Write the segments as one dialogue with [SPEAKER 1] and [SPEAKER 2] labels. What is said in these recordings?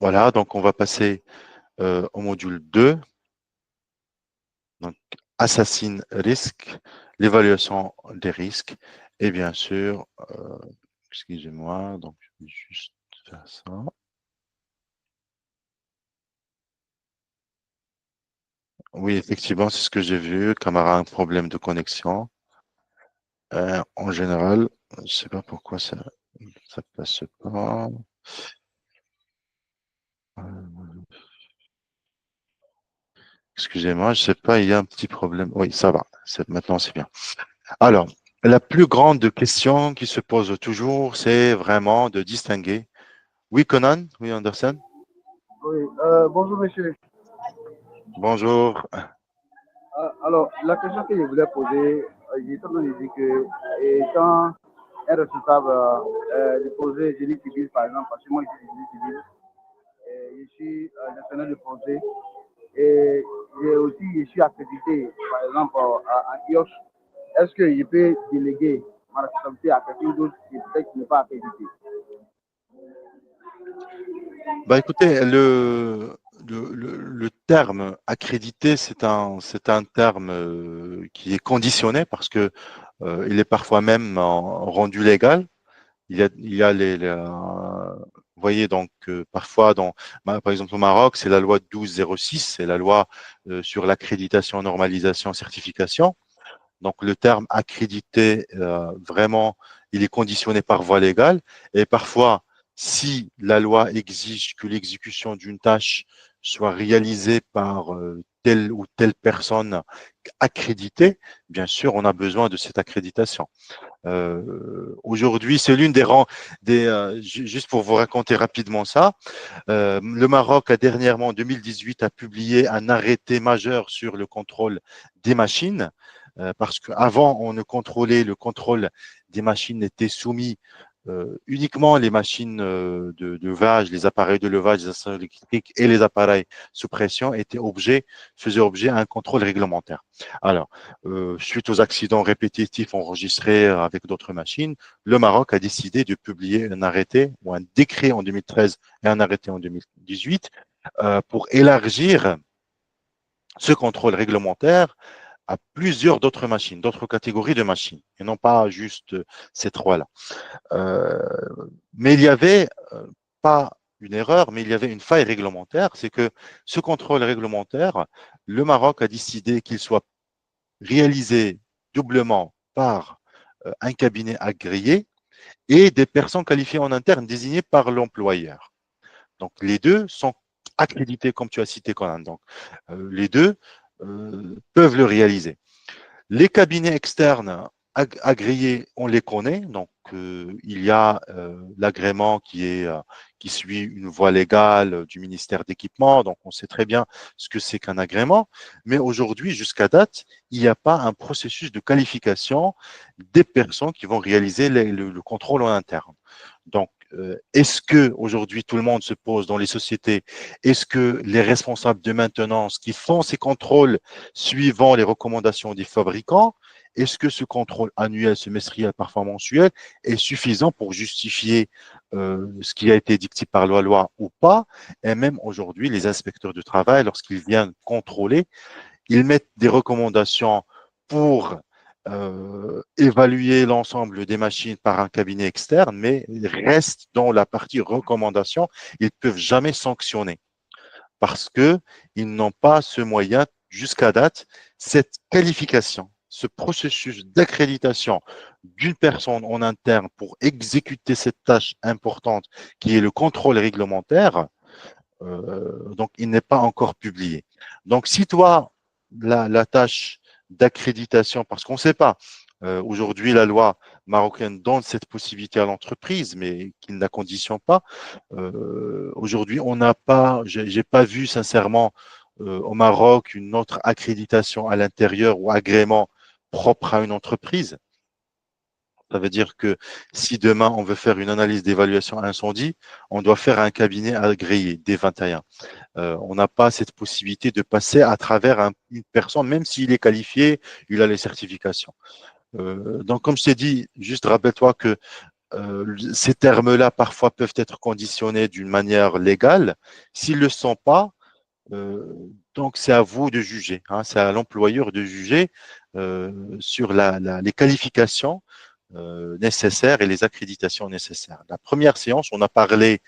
[SPEAKER 1] Voilà, donc on va passer au module 2, donc Assassin risque, l'évaluation des risques, et bien sûr, excusez-moi, donc je vais juste faire ça. Oui, effectivement, c'est ce que j'ai vu. Camara a un problème de connexion. En général, je ne sais pas pourquoi ça passe pas. Euh, Excusez-moi, je ne sais pas, il y a un petit problème. Oui, ça va. Maintenant, c'est bien. Alors, la plus grande question qui se pose toujours, c'est vraiment de distinguer. Oui, Conan, oui, Anderson.
[SPEAKER 2] Oui, bonjour monsieur.
[SPEAKER 1] Bonjour.
[SPEAKER 2] Alors, la question que je voulais poser, j'ai tellement dit que étant un responsable de projet génie civil, par exemple, parce que moi je suis génie civil, je suis gestionnaire de projet et je suis accrédité, par exemple, à IOS. Est-ce que je peux déléguer ma responsabilité à quelqu'un d'autre qui peut-être n'est pas accrédité?
[SPEAKER 1] Bah, écoutez, le terme accrédité, c'est un terme qui est conditionné parce que il est parfois même rendu légal. Il y a vous voyez, donc, parfois, par exemple, au Maroc, c'est la loi 1206, c'est la loi sur l'accréditation, normalisation, certification. Donc, le terme accrédité, vraiment, il est conditionné par voie légale. Et parfois, si la loi exige que l'exécution d'une tâche soit réalisée par telle ou telle personne accréditée, bien sûr, on a besoin de cette accréditation. Aujourd'hui, c'est l'une des rangs, juste pour vous raconter rapidement ça, le Maroc a dernièrement, en 2018, a publié un arrêté majeur sur le contrôle des machines, parce qu'avant, on ne contrôlait, le contrôle des machines était soumis uniquement les machines de levage, les appareils de levage, les installations électriques et les appareils sous pression faisaient objet à un contrôle réglementaire. Alors, suite aux accidents répétitifs enregistrés avec d'autres machines, le Maroc a décidé de publier un arrêté ou un décret en 2013 et un arrêté en 2018 pour élargir ce contrôle réglementaire à plusieurs d'autres machines, d'autres catégories de machines, et non pas juste ces trois-là. Euh, mais il y avait pas une erreur, mais il y avait une faille réglementaire, c'est que ce contrôle réglementaire, le Maroc a décidé qu'il soit réalisé doublement par un cabinet agréé et des personnes qualifiées en interne désignées par l'employeur. Donc, les deux sont accrédités, comme tu as cité, Conan. Donc, les deux peuvent le réaliser. Les cabinets externes agréés, on les connaît. Donc, il y a l'agrément qui suit une voie légale du ministère d'équipement. Donc, on sait très bien ce que c'est qu'un agrément. Mais aujourd'hui, jusqu'à date, il n'y a pas un processus de qualification des personnes qui vont réaliser le contrôle en interne. Donc, est-ce que aujourd'hui tout le monde se pose dans les sociétés, est-ce que les responsables de maintenance qui font ces contrôles suivant les recommandations des fabricants, est-ce que ce contrôle annuel, semestriel, parfois mensuel, est suffisant pour justifier ce qui a été dicté par la loi ou pas? Et même aujourd'hui, les inspecteurs du travail, lorsqu'ils viennent contrôler, ils mettent des recommandations pour évaluer l'ensemble des machines par un cabinet externe, mais ils restent dans la partie recommandation. Ils ne peuvent jamais sanctionner parce qu'ils n'ont pas ce moyen, jusqu'à date, cette qualification, ce processus d'accréditation d'une personne en interne pour exécuter cette tâche importante qui est le contrôle réglementaire, donc il n'est pas encore publié. Donc si toi, la tâche d'accréditation, parce qu'on ne sait pas, aujourd'hui la loi marocaine donne cette possibilité à l'entreprise, mais qu'il ne la conditionne pas. Aujourd'hui, on n'a pas, j'ai pas vu sincèrement au Maroc une autre accréditation à l'intérieur ou agrément propre à une entreprise. Ça veut dire que si demain on veut faire une analyse d'évaluation incendie, on doit faire un cabinet agréé D21. On n'a pas cette possibilité de passer à travers une personne, même s'il est qualifié, il a les certifications. Donc, comme je t'ai dit, juste rappelle-toi que ces termes-là parfois peuvent être conditionnés d'une manière légale. S'ils ne le sont pas, donc c'est à vous de juger, hein, c'est à l'employeur de juger sur les qualifications nécessaires et les accréditations nécessaires. La première séance, on a parlé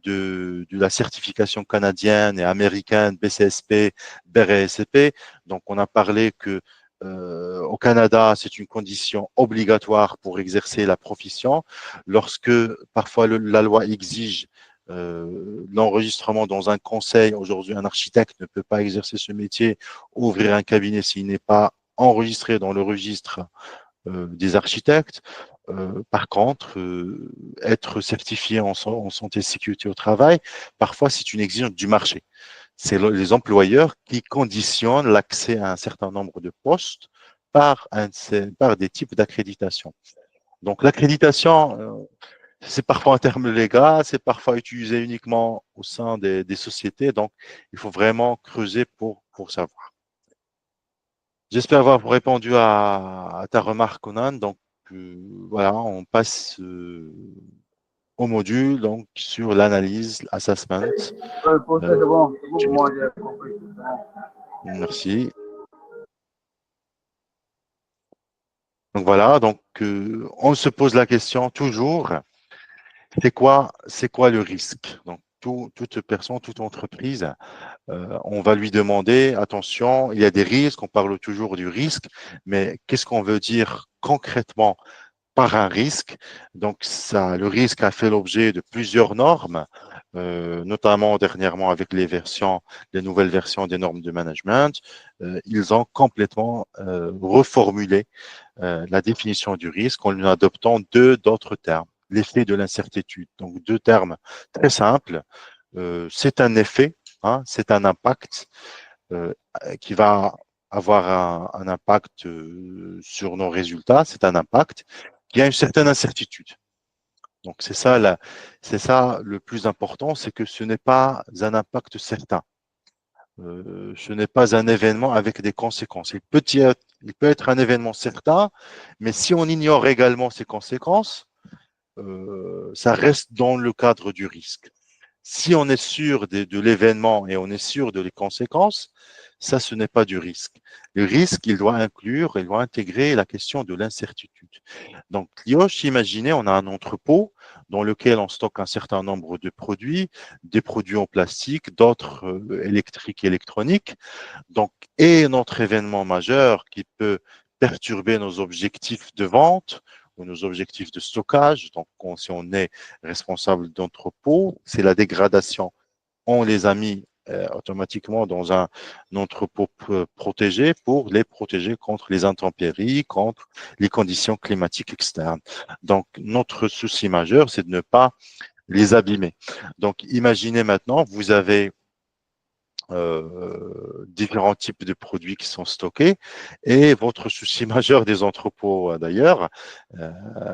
[SPEAKER 1] de la certification canadienne et américaine BCSP, BRSCP. Donc, on a parlé que au Canada, c'est une condition obligatoire pour exercer la profession. Lorsque parfois la loi exige l'enregistrement dans un conseil, aujourd'hui, un architecte ne peut pas exercer ce métier, ouvrir un cabinet s'il n'est pas enregistré dans le registre des architectes. Par contre, être certifié en santé et sécurité au travail, parfois c'est une exigence du marché. C'est les employeurs qui conditionnent l'accès à un certain nombre de postes par des types d'accréditation. Donc l'accréditation, c'est parfois un terme légal, c'est parfois utilisé uniquement au sein des sociétés, donc il faut vraiment creuser pour savoir. J'espère avoir répondu à ta remarque, Conan. Donc, voilà, on passe au module donc sur l'analyse, assessment.
[SPEAKER 2] Pour ça,
[SPEAKER 1] Euh,
[SPEAKER 2] c'est bon
[SPEAKER 1] tu
[SPEAKER 2] pour
[SPEAKER 1] me dis.
[SPEAKER 2] moi, j'ai compris.
[SPEAKER 1] Merci. Donc voilà, donc on se pose la question toujours, c'est quoi le risque? Donc toute personne, toute entreprise, on va lui demander, attention, il y a des risques, on parle toujours du risque, mais qu'est-ce qu'on veut dire concrètement par un risque? Donc ça, le risque a fait l'objet de plusieurs normes, notamment dernièrement avec les nouvelles versions des normes de management. Ils ont complètement reformulé la définition du risque en adoptant d'autres termes. L'effet de l'incertitude. Donc deux termes très simples. C'est un effet, hein, c'est un impact euh, qui va avoir un impact sur nos résultats. C'est un impact qui a une certaine incertitude. Donc c'est ça le plus important, c'est que ce n'est pas un impact certain. Ce n'est pas un événement avec des conséquences. Il peut être un événement certain, mais si on ignore également ses conséquences, ça reste dans le cadre du risque. Si on est sûr de l'événement et on est sûr de les conséquences, ça, ce n'est pas du risque. Le risque, il doit intégrer la question de l'incertitude. Donc, Lioche, imaginez, on a un entrepôt dans lequel on stocke un certain nombre de produits, des produits en plastique, d'autres électriques et électroniques. Donc, et notre événement majeur qui peut perturber nos objectifs de vente ou nos objectifs de stockage. Donc, si on est responsable d'entrepôt, c'est la dégradation. On les a mis automatiquement dans un entrepôt protégé pour les protéger contre les intempéries, contre les conditions climatiques externes. Donc, notre souci majeur, c'est de ne pas les abîmer. Donc, imaginez maintenant, vous avez différents types de produits qui sont stockés. Et votre souci majeur des entrepôts, d'ailleurs,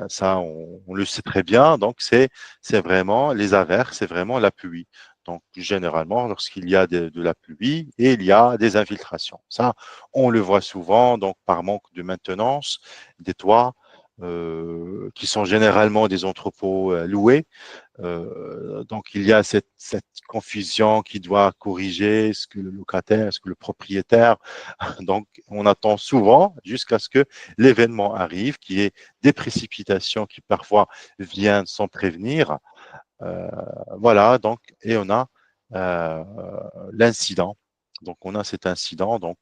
[SPEAKER 1] ça, on le sait très bien, donc c'est vraiment les averses, c'est vraiment la pluie. Donc, généralement, lorsqu'il y a de la pluie et il y a des infiltrations. Ça, on le voit souvent, donc par manque de maintenance des toits, qui sont généralement des entrepôts loués. Donc, il y a cette confusion qui doit corriger ce que le locataire, ce que le propriétaire. Donc, on attend souvent jusqu'à ce que l'événement arrive, qui est des précipitations qui parfois viennent sans prévenir. Euh, voilà, donc, et on a euh, l'incident. Donc, on a cet incident donc,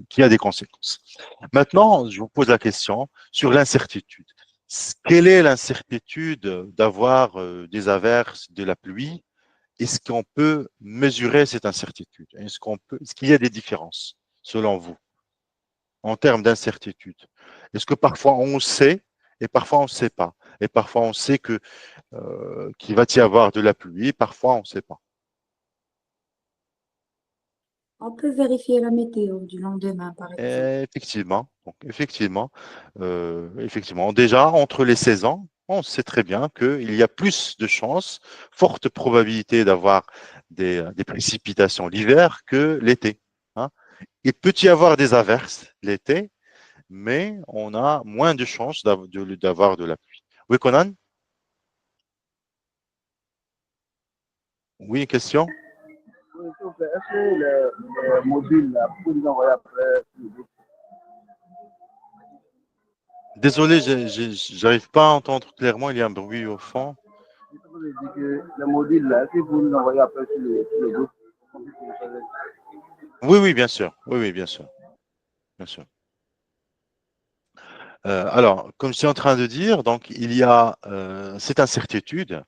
[SPEAKER 1] qui a des conséquences. Maintenant, je vous pose la question sur l'incertitude. Quelle est l'incertitude d'avoir des averses, de la pluie? Est-ce qu'on peut mesurer cette incertitude? Est-ce qu'il y a des différences, selon vous, en termes d'incertitude? Est-ce que parfois on sait et parfois on ne sait pas? Et parfois on sait qu'il va y avoir de la pluie, parfois on ne sait pas.
[SPEAKER 3] On peut vérifier la météo du lendemain, par exemple.
[SPEAKER 1] Effectivement, donc effectivement. Déjà, entre les saisons, on sait très bien qu'il y a plus de chances, forte probabilité d'avoir des précipitations l'hiver que l'été, hein. Il peut y avoir des averses l'été, mais on a moins de chances d'avoir de la pluie. Oui, Conan? Oui, une question?
[SPEAKER 2] Oui, s'il vous plaît, est-ce que les modules, là, vous pouvez nous envoyer après sur le groupe?
[SPEAKER 1] Désolé, j'arrive pas à entendre clairement, il y a un bruit au fond.
[SPEAKER 2] Je peux dire que les modules, là, est-ce que vous pouvez nous envoyer après sur le groupe? On puisse télécharger.
[SPEAKER 1] Oui, oui, bien sûr. Oui, oui, bien sûr. Bien sûr. Alors, comme je suis en train de dire, donc il y a cette incertitude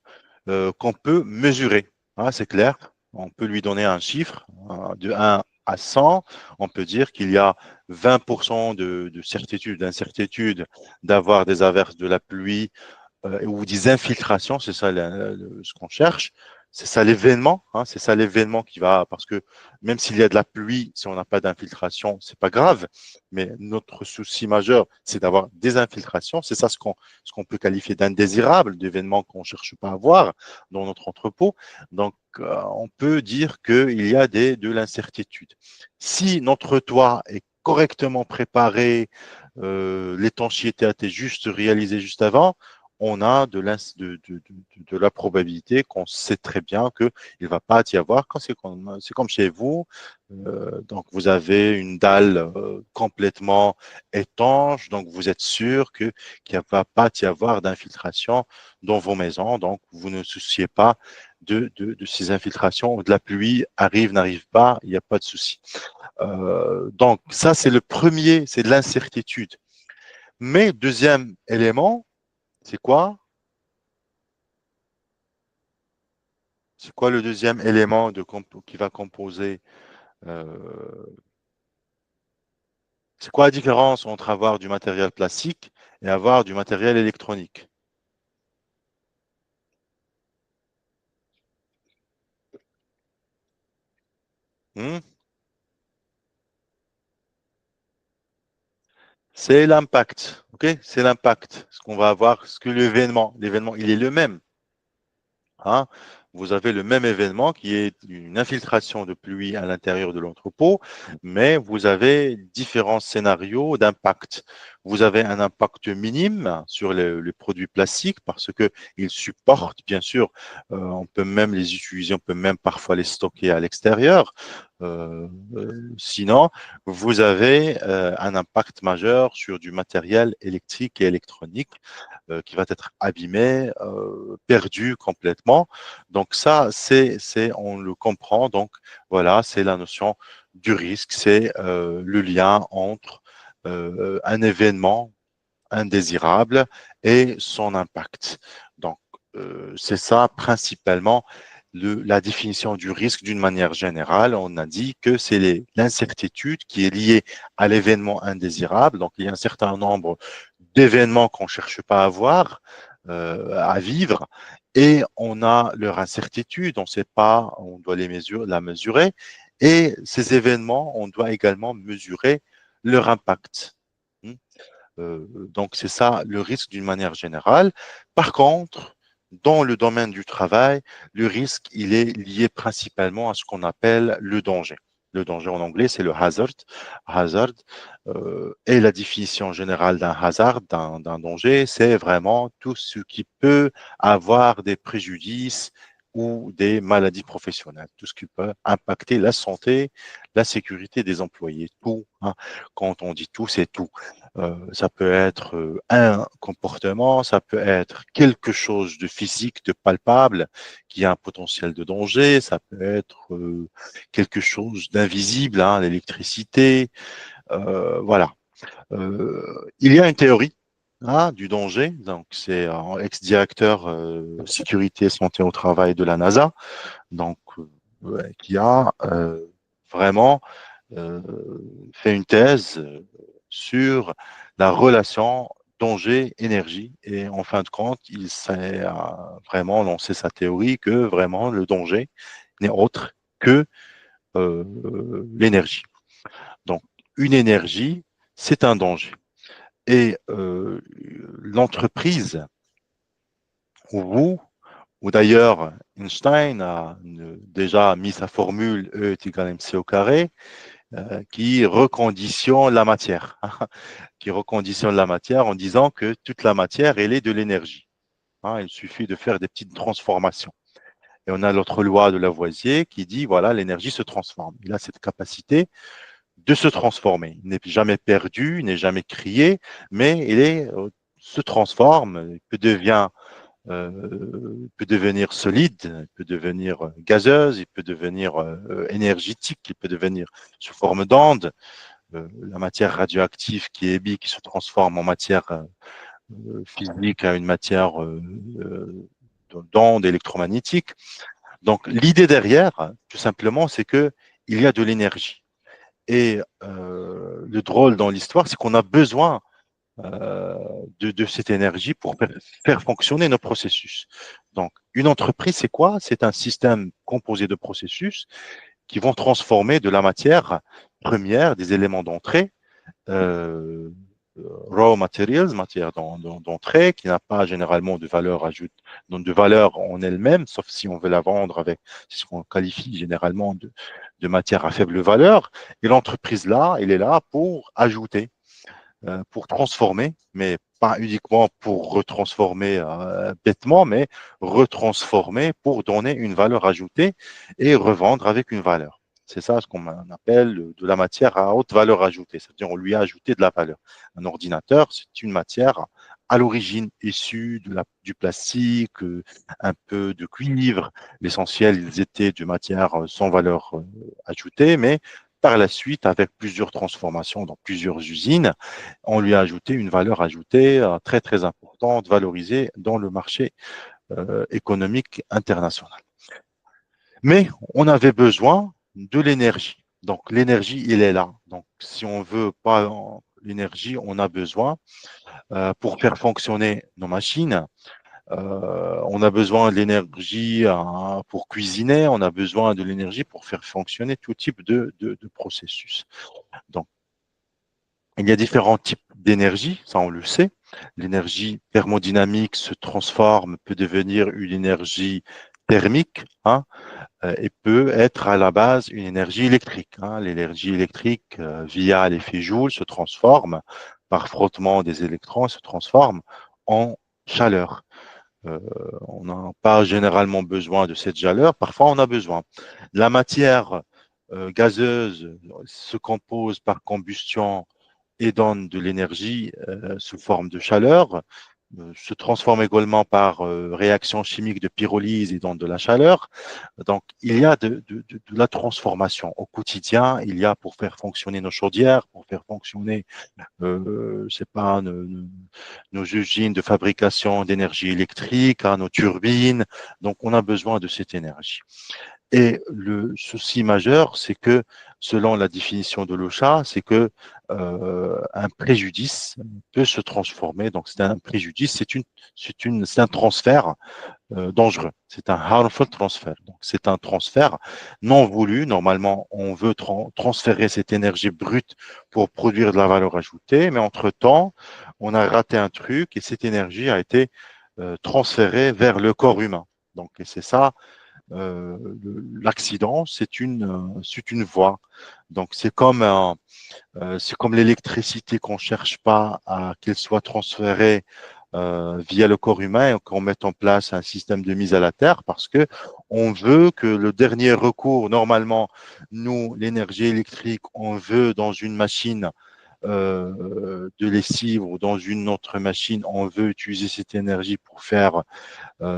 [SPEAKER 1] qu'on peut mesurer. Hein, c'est clair. On peut lui donner un chiffre de 1 à 100. On peut dire qu'il y a 20% de certitude, d'incertitude d'avoir des averses de la pluie ou des infiltrations, c'est ça ce qu'on cherche. C'est ça l'événement, hein, c'est ça l'événement qui va, parce que même s'il y a de la pluie, si on n'a pas d'infiltration, c'est pas grave. Mais notre souci majeur, c'est d'avoir des infiltrations. C'est ça ce qu'on peut qualifier d'indésirable, d'événements qu'on cherche pas à avoir dans notre entrepôt. Donc, on peut dire qu'il y a de l'incertitude. Si notre toit est correctement préparé, l'étanchéité a été juste réalisée juste avant, on a de la probabilité qu'on sait très bien qu'il ne va pas y avoir, quand c'est comme chez vous, donc vous avez une dalle complètement étanche, donc vous êtes sûr qu'il ne va pas y avoir d'infiltration dans vos maisons, donc vous ne souciez pas de ces infiltrations, de la pluie arrive, n'arrive pas, il n'y a pas de souci. Donc ça c'est le premier, c'est de l'incertitude. Mais deuxième élément, c'est quoi? C'est quoi le deuxième élément qui va composer c'est quoi la différence entre avoir du matériel plastique et avoir du matériel électronique? Hmm. C'est l'impact, ok? C'est l'impact. Ce qu'on va avoir, ce que l'événement, il est le même. Hein. Vous avez le même événement qui est une infiltration de pluie à l'intérieur de l'entrepôt, mais vous avez différents scénarios d'impact. Vous avez un impact minime sur les produits plastiques parce que ils supportent, bien sûr, on peut même les utiliser, on peut même parfois les stocker à l'extérieur. Sinon, vous avez un impact majeur sur du matériel électrique et électronique qui va être abîmé, perdu complètement. Donc ça, on le comprend. Donc voilà, c'est la notion du risque, c'est le lien entre un événement indésirable et son impact. Donc c'est ça principalement la définition du risque d'une manière générale. On a dit que c'est l'incertitude qui est liée à l'événement indésirable. Donc il y a un certain nombre d'événements qu'on ne cherche pas à voir, à vivre, et on a leur incertitude, on ne sait pas, on doit la mesurer, et ces événements, on doit également mesurer leur impact. Hmm. Donc c'est ça le risque d'une manière générale. Par contre, dans le domaine du travail, le risque, il est lié principalement à ce qu'on appelle le danger. Le danger en anglais, c'est le hazard. Hazard et la définition générale d'un hazard, d'un danger, c'est vraiment tout ce qui peut avoir des préjudices ou des maladies professionnelles, tout ce qui peut impacter la santé, la sécurité des employés, tout. Hein. Quand on dit tout, c'est tout. Ça peut être un comportement, ça peut être quelque chose de physique, de palpable, qui a un potentiel de danger, ça peut être quelque chose d'invisible, hein, l'électricité, voilà. Il y a une théorie hein, du danger, donc c'est un ex-directeur sécurité et santé au travail de la NASA, donc ouais, qui a vraiment euh, fait une thèse sur la relation danger-énergie. Et en fin de compte, il s'est vraiment lancé sa théorie que vraiment le danger n'est autre que l'énergie. Donc, une énergie, c'est un danger. Et l'entreprise, ou vous, ou d'ailleurs Einstein a déjà mis sa formule E est égal à mc au carré, qui reconditionne la matière, qui reconditionne la matière en disant que toute la matière, elle est de l'énergie. Hein, il suffit de faire des petites transformations. Et on a l'autre loi de Lavoisier qui dit, voilà, l'énergie se transforme. Il a cette capacité de se transformer. Il n'est jamais perdu, il n'est jamais crié, mais se transforme, peut devenir solide, il peut devenir gazeuse, il peut devenir énergétique, il peut devenir sous forme d'onde. La matière radioactive qui est émise, qui se transforme en matière physique à une matière d'onde électromagnétique. Donc l'idée derrière, tout simplement, c'est que il y a de l'énergie. Et le drôle dans l'histoire, c'est qu'on a besoin de cette énergie pour faire fonctionner nos processus. Donc, une entreprise, c'est quoi? C'est un système composé de processus qui vont transformer de la matière première, des éléments d'entrée, euh, raw materials, matière d'entrée, qui n'a pas généralement de valeur ajoutée, donc de valeur en elle-même, sauf si on veut la vendre avec ce qu'on qualifie généralement de matière à faible valeur. Et l'entreprise là, elle est là pour transformer, mais pas uniquement pour retransformer bêtement, mais retransformer pour donner une valeur ajoutée et revendre avec une valeur. C'est ça ce qu'on appelle de la matière à haute valeur ajoutée, c'est-à-dire on lui a ajouté de la valeur. Un ordinateur, c'est une matière à l'origine issue du plastique, un peu de cuivre. L'essentiel, ils étaient de matière sans valeur ajoutée, mais par la suite, avec plusieurs transformations dans plusieurs usines, on lui a ajouté une valeur ajoutée très, très importante, valorisée dans le marché économique international. Mais on avait besoin de l'énergie. Donc, l'énergie, il est là. Donc, si on veut pas l'énergie, on a besoin pour faire fonctionner nos machines. On a besoin de l'énergie pour cuisiner. On a besoin de l'énergie pour faire fonctionner tout type de processus. Donc, il y a différents types d'énergie, ça on le sait. L'énergie thermodynamique se transforme, peut devenir une énergie thermique, hein, et peut être à la base une énergie électrique. Hein. L'énergie électrique, via l'effet Joule, se transforme par frottement des électrons, se transforme en chaleur. Euh, on n'a pas généralement besoin de cette chaleur, parfois on a besoin. La matière gazeuse se compose par combustion et donne de l'énergie sous forme de chaleur, se transforme également par réaction chimique de pyrolyse et donne de la chaleur. Donc, il y a de la transformation au quotidien. Il y a pour faire fonctionner nos chaudières, pour faire fonctionner, c'est pas nos usines de fabrication d'énergie électrique, hein, nos turbines. Donc, on a besoin de cette énergie. Et le souci majeur, c'est que, selon la définition de l'OSHA, c'est que un préjudice peut se transformer. Donc, c'est un préjudice, c'est un transfert dangereux. C'est un harmful transfer. Donc, c'est un transfert non voulu. Normalement, on veut transférer cette énergie brute pour produire de la valeur ajoutée, mais entre-temps, on a raté un truc et cette énergie a été transférée vers le corps humain. Donc, et c'est ça l'accident, c'est une voie. Donc c'est comme l'électricité qu'on cherche pas à qu'elle soit transférée via le corps humain et qu'on mette en place un système de mise à la terre parce que on veut que le dernier recours, normalement, nous, l'énergie électrique, on veut dans une machine de lessive ou dans une autre machine, on veut utiliser cette énergie pour faire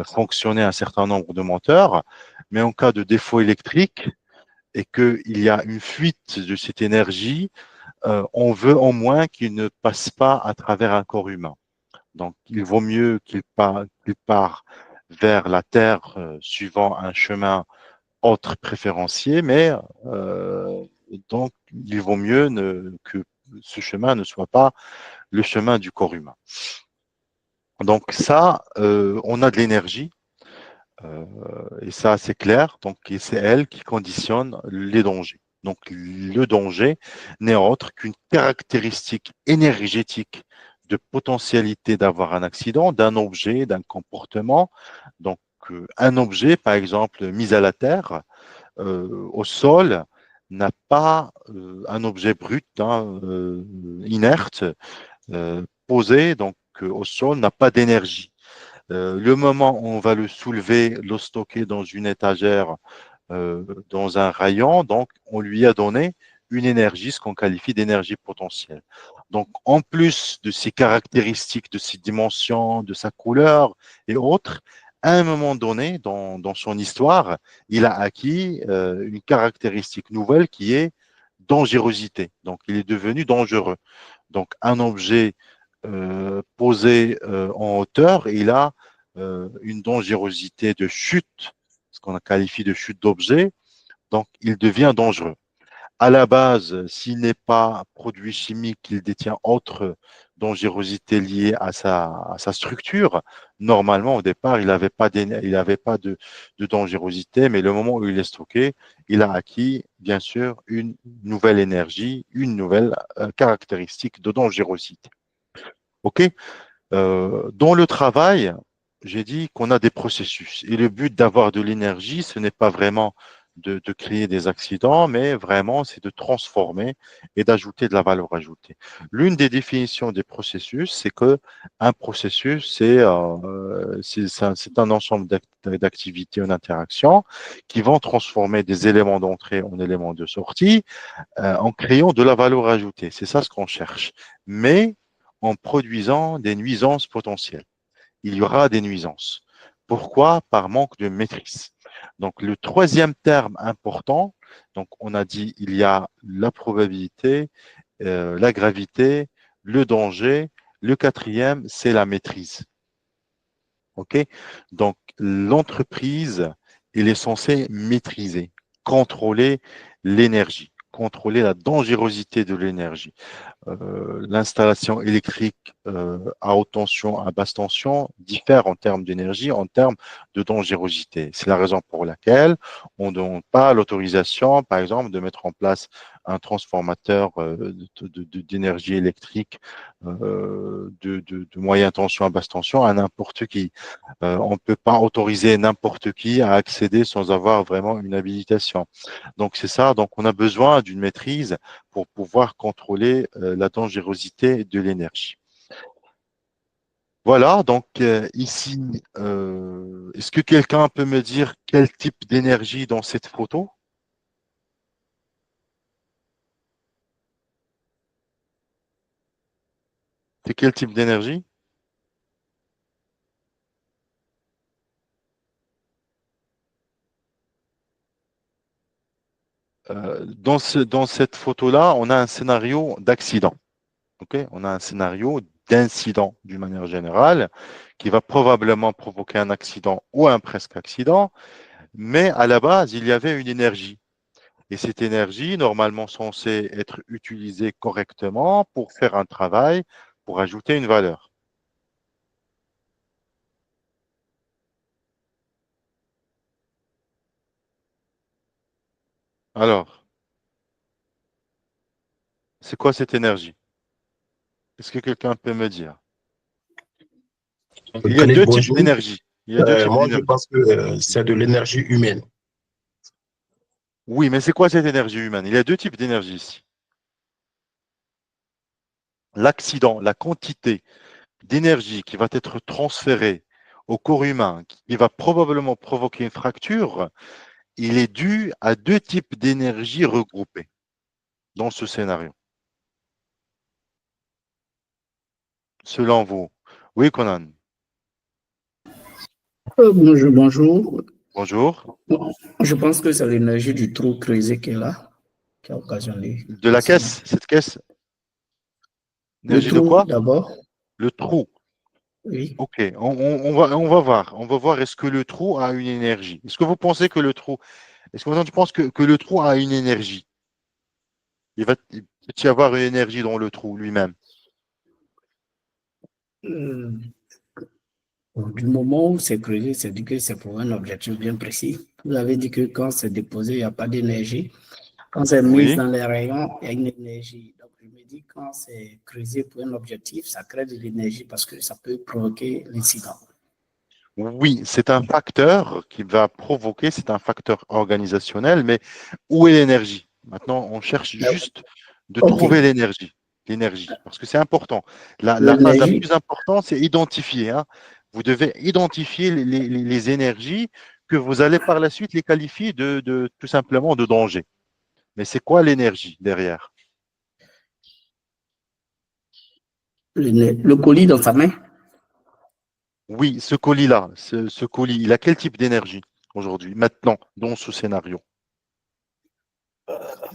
[SPEAKER 1] fonctionner un certain nombre de moteurs, mais en cas de défaut électrique et qu'il y a une fuite de cette énergie, on veut au moins qu'il ne passe pas à travers un corps humain. Donc, il vaut mieux qu'il part vers la Terre suivant un chemin autre préférencié, mais donc il vaut mieux que ce chemin ne soit pas le chemin du corps humain. Donc ça, on a de l'énergie. Et ça, c'est clair. Donc, et c'est elle qui conditionne les dangers. Donc, le danger n'est autre qu'une caractéristique énergétique de potentialité d'avoir un accident, d'un objet, d'un comportement. Donc, un objet, par exemple, mis à la terre, au sol, n'a pas un objet brut, hein, inerte, posé, donc au sol, n'a pas d'énergie. Le moment où on va le soulever, le stocker dans une étagère, dans un rayon, donc on lui a donné une énergie, ce qu'on qualifie d'énergie potentielle. Donc, en plus de ses caractéristiques, de ses dimensions, de sa couleur et autres, à un moment donné, dans son histoire, il a acquis une caractéristique nouvelle qui est dangerosité. Donc, il est devenu dangereux. Donc, un objet posé en hauteur, il a une dangerosité de chute, ce qu'on qualifie de chute d'objet, donc il devient dangereux. À la base, s'il n'est pas produit chimique, il détient autre dangerosité liée à sa structure. Normalement, au départ, il avait pas de dangerosité, mais le moment où il est stocké, il a acquis, bien sûr, une nouvelle énergie, une nouvelle caractéristique de dangerosité. OK? Dans le travail, j'ai dit qu'on a des processus. Et le but d'avoir de l'énergie, ce n'est pas vraiment de créer des accidents, mais vraiment, c'est de transformer et d'ajouter de la valeur ajoutée. L'une des définitions des processus, c'est que un processus, c'est un ensemble d'activités ou d'interactions qui vont transformer des éléments d'entrée en éléments de sortie en créant de la valeur ajoutée. C'est ça ce qu'on cherche. Mais en produisant des nuisances potentielles. Il y aura des nuisances. Pourquoi? Par manque de maîtrise. Donc, le troisième terme important, donc on a dit il y a la probabilité, la gravité, le danger. Le quatrième, c'est la maîtrise. OK? Donc, l'entreprise, elle est censée maîtriser, contrôler l'énergie, contrôler la dangerosité de l'énergie. L'installation électrique à haute tension, à basse tension diffère en termes d'énergie, en termes de dangerosité. C'est la raison pour laquelle on ne donne pas l'autorisation, par exemple, de mettre en place un transformateur d'énergie électrique de moyenne tension à basse tension à n'importe qui. On ne peut pas autoriser n'importe qui à accéder sans avoir vraiment une habilitation. Donc c'est ça, donc on a besoin d'une maîtrise pour pouvoir contrôler la dangerosité de l'énergie. Voilà, donc ici, est-ce que quelqu'un peut me dire quel type d'énergie dans cette photo? C'est quel type d'énergie? Dans cette photo-là, on a un scénario d'accident. Ok, on a un scénario d'incident d'une manière générale qui va probablement provoquer un accident ou un presque accident, mais à la base, il y avait une énergie. Et cette énergie, normalement censée être utilisée correctement pour faire un travail, pour ajouter une valeur. Alors, c'est quoi cette énergie? Est-ce que quelqu'un peut me dire? Il y a
[SPEAKER 4] Khalid,
[SPEAKER 1] deux types
[SPEAKER 4] bonjour.
[SPEAKER 1] d'énergie. Il y a deux types
[SPEAKER 4] Moi, je
[SPEAKER 1] d'énergie.
[SPEAKER 4] pense que c'est de l'énergie humaine.
[SPEAKER 1] Oui, mais c'est quoi cette énergie humaine? Il y a deux types d'énergie ici. L'accident, la quantité d'énergie qui va être transférée au corps humain, qui va probablement provoquer une fracture, il est dû à deux types d'énergie regroupés dans ce scénario, selon vous. Oui, Conan.
[SPEAKER 5] Bonjour, bonjour.
[SPEAKER 1] Bonjour.
[SPEAKER 5] Je pense que c'est l'énergie du trou creusé qui a occasionné
[SPEAKER 1] De la
[SPEAKER 5] l'accident.
[SPEAKER 1] caisse, cette caisse,
[SPEAKER 5] Le
[SPEAKER 1] énergie de
[SPEAKER 5] trou,
[SPEAKER 1] quoi?
[SPEAKER 5] d'abord,
[SPEAKER 1] Le trou.
[SPEAKER 5] oui.
[SPEAKER 1] OK, on va voir. On va voir est-ce que le trou a une énergie. Est-ce que vous pensez que le trou, est-ce que tu penses que le trou a une énergie? Il peut y avoir une énergie dans le trou lui-même.
[SPEAKER 5] Euh, du moment où c'est creusé, c'est dit que c'est pour un objectif bien précis. Vous avez dit que quand c'est déposé, il n'y a pas d'énergie. Quand c'est mis
[SPEAKER 1] Oui.
[SPEAKER 5] dans les rayons, il y a une énergie. Donc, je me dis quand c'est creusé pour un objectif, ça crée de l'énergie parce que ça peut provoquer l'incident.
[SPEAKER 1] Oui, c'est un facteur qui va provoquer, c'est un facteur organisationnel, mais où est l'énergie? Maintenant, on cherche juste de
[SPEAKER 5] OK.
[SPEAKER 1] trouver l'énergie, parce que c'est important. La phase la
[SPEAKER 5] L'énergie,
[SPEAKER 1] plus importante, c'est identifier, hein. vous devez identifier les énergies que vous allez par la suite les qualifier de tout simplement de danger. Mais c'est quoi l'énergie derrière?
[SPEAKER 5] Le colis dans sa main.
[SPEAKER 1] Oui, ce colis-là, ce colis, il a quel type d'énergie aujourd'hui, maintenant, dans ce scénario?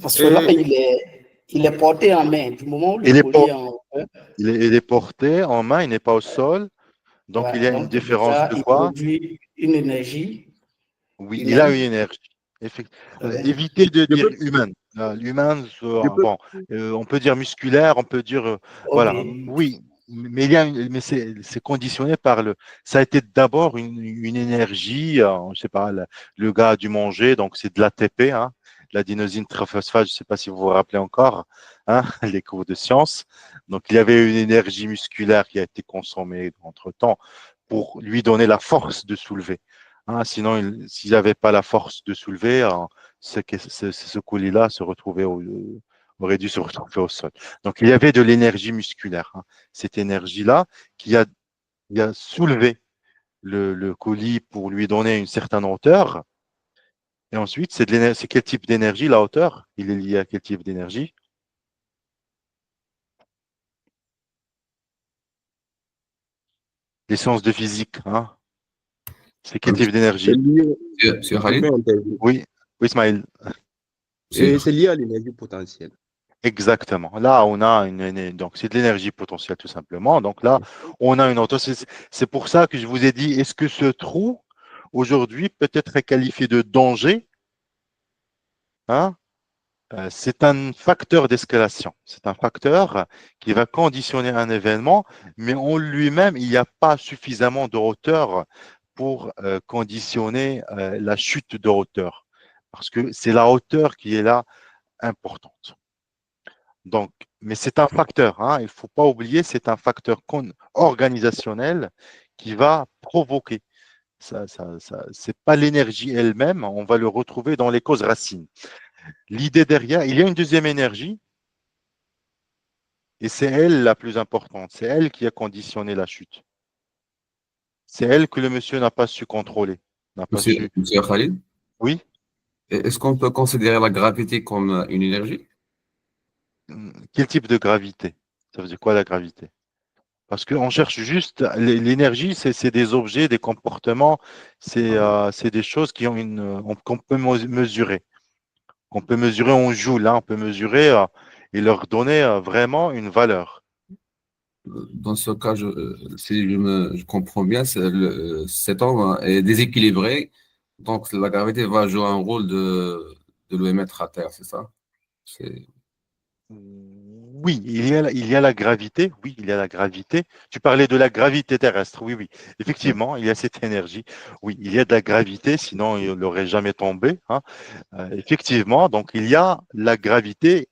[SPEAKER 5] Parce que là, il est porté en main. Du moment où le
[SPEAKER 1] Il est,
[SPEAKER 5] colis est en main,
[SPEAKER 1] il est porté en main, il n'est pas au sol. Donc, il y
[SPEAKER 5] ouais,
[SPEAKER 1] a une
[SPEAKER 5] donc
[SPEAKER 1] différence
[SPEAKER 5] déjà,
[SPEAKER 1] de
[SPEAKER 5] il
[SPEAKER 1] quoi?
[SPEAKER 5] produit une énergie
[SPEAKER 1] Oui, il a une
[SPEAKER 5] humaine.
[SPEAKER 1] énergie.
[SPEAKER 5] Ouais.
[SPEAKER 1] Évitez de
[SPEAKER 2] Je
[SPEAKER 1] dire
[SPEAKER 2] peux,
[SPEAKER 1] humaine. L'humain,
[SPEAKER 2] je peux,
[SPEAKER 1] bon, on peut dire musculaire, on peut dire,
[SPEAKER 5] Ok.
[SPEAKER 1] voilà, oui, mais mais c'est conditionné par ça a été d'abord une énergie, je sais pas, le gars a dû manger, donc c'est de l'ATP, hein, l'aténosine triphosphate, je sais pas si vous vous rappelez encore, hein, les cours de sciences. Donc il y avait une énergie musculaire qui a été consommée entre-temps pour lui donner la force de soulever. Hein, sinon, s'il n'avait pas la force de soulever, ce colis-là aurait dû se retrouver au sol. Donc, il y avait de l'énergie musculaire. Hein. Cette énergie-là qui a soulevé le colis pour lui donner une certaine hauteur. Et ensuite, c'est quel type d'énergie, la hauteur? Il est lié à quel type d'énergie? Les sciences de physique. Hein. C'est quel type
[SPEAKER 6] C'est
[SPEAKER 1] d'énergie?
[SPEAKER 6] lié,
[SPEAKER 4] Monsieur
[SPEAKER 6] je
[SPEAKER 4] Khalid,
[SPEAKER 6] peux intervenir.
[SPEAKER 1] Oui, oui, Ismaël.
[SPEAKER 4] c'est
[SPEAKER 6] Et c'est lié à l'énergie potentielle.
[SPEAKER 1] Exactement. Là, on a donc c'est de l'énergie potentielle tout simplement. Donc là, on a une auto. C'est pour ça que je vous ai dit, est-ce que ce trou aujourd'hui peut être qualifié de danger? Hein? C'est un facteur d'escalation. C'est un facteur qui va conditionner un événement, mais en lui-même, il n'y a pas suffisamment de hauteur pour conditionner la chute de hauteur, parce que c'est la hauteur qui est là importante. Donc, mais c'est un facteur, hein, il ne faut pas oublier, c'est un facteur organisationnel qui va provoquer. C'est pas l'énergie elle-même, on va le retrouver dans les causes racines. L'idée derrière, il y a une deuxième énergie, et c'est elle la plus importante. C'est elle qui a conditionné la chute. C'est elle que le monsieur n'a pas su contrôler, n'a pas su.
[SPEAKER 4] Monsieur Khalid,
[SPEAKER 1] Oui,
[SPEAKER 4] est-ce qu'on peut considérer la gravité comme une énergie?
[SPEAKER 1] quel type de gravité? Ça veut dire quoi la gravité? Parce qu'on cherche juste l'énergie, c'est des objets, des comportements, c'est des choses qui ont qu'on peut mesurer. Qu'on peut mesurer en joule, là, on peut mesurer et leur donner vraiment une valeur.
[SPEAKER 4] Dans ce cas, si je comprends bien, cet homme est déséquilibré, donc la gravité va jouer un rôle de le mettre à terre, c'est ça? C'est-
[SPEAKER 1] Oui, il y a la gravité. Oui, il y a la gravité. Tu parlais de la gravité terrestre. Oui, oui. Effectivement, il y a cette énergie. Oui, il y a de la gravité, sinon il n'aurait jamais tombé. Hein. Effectivement, donc il y a la gravité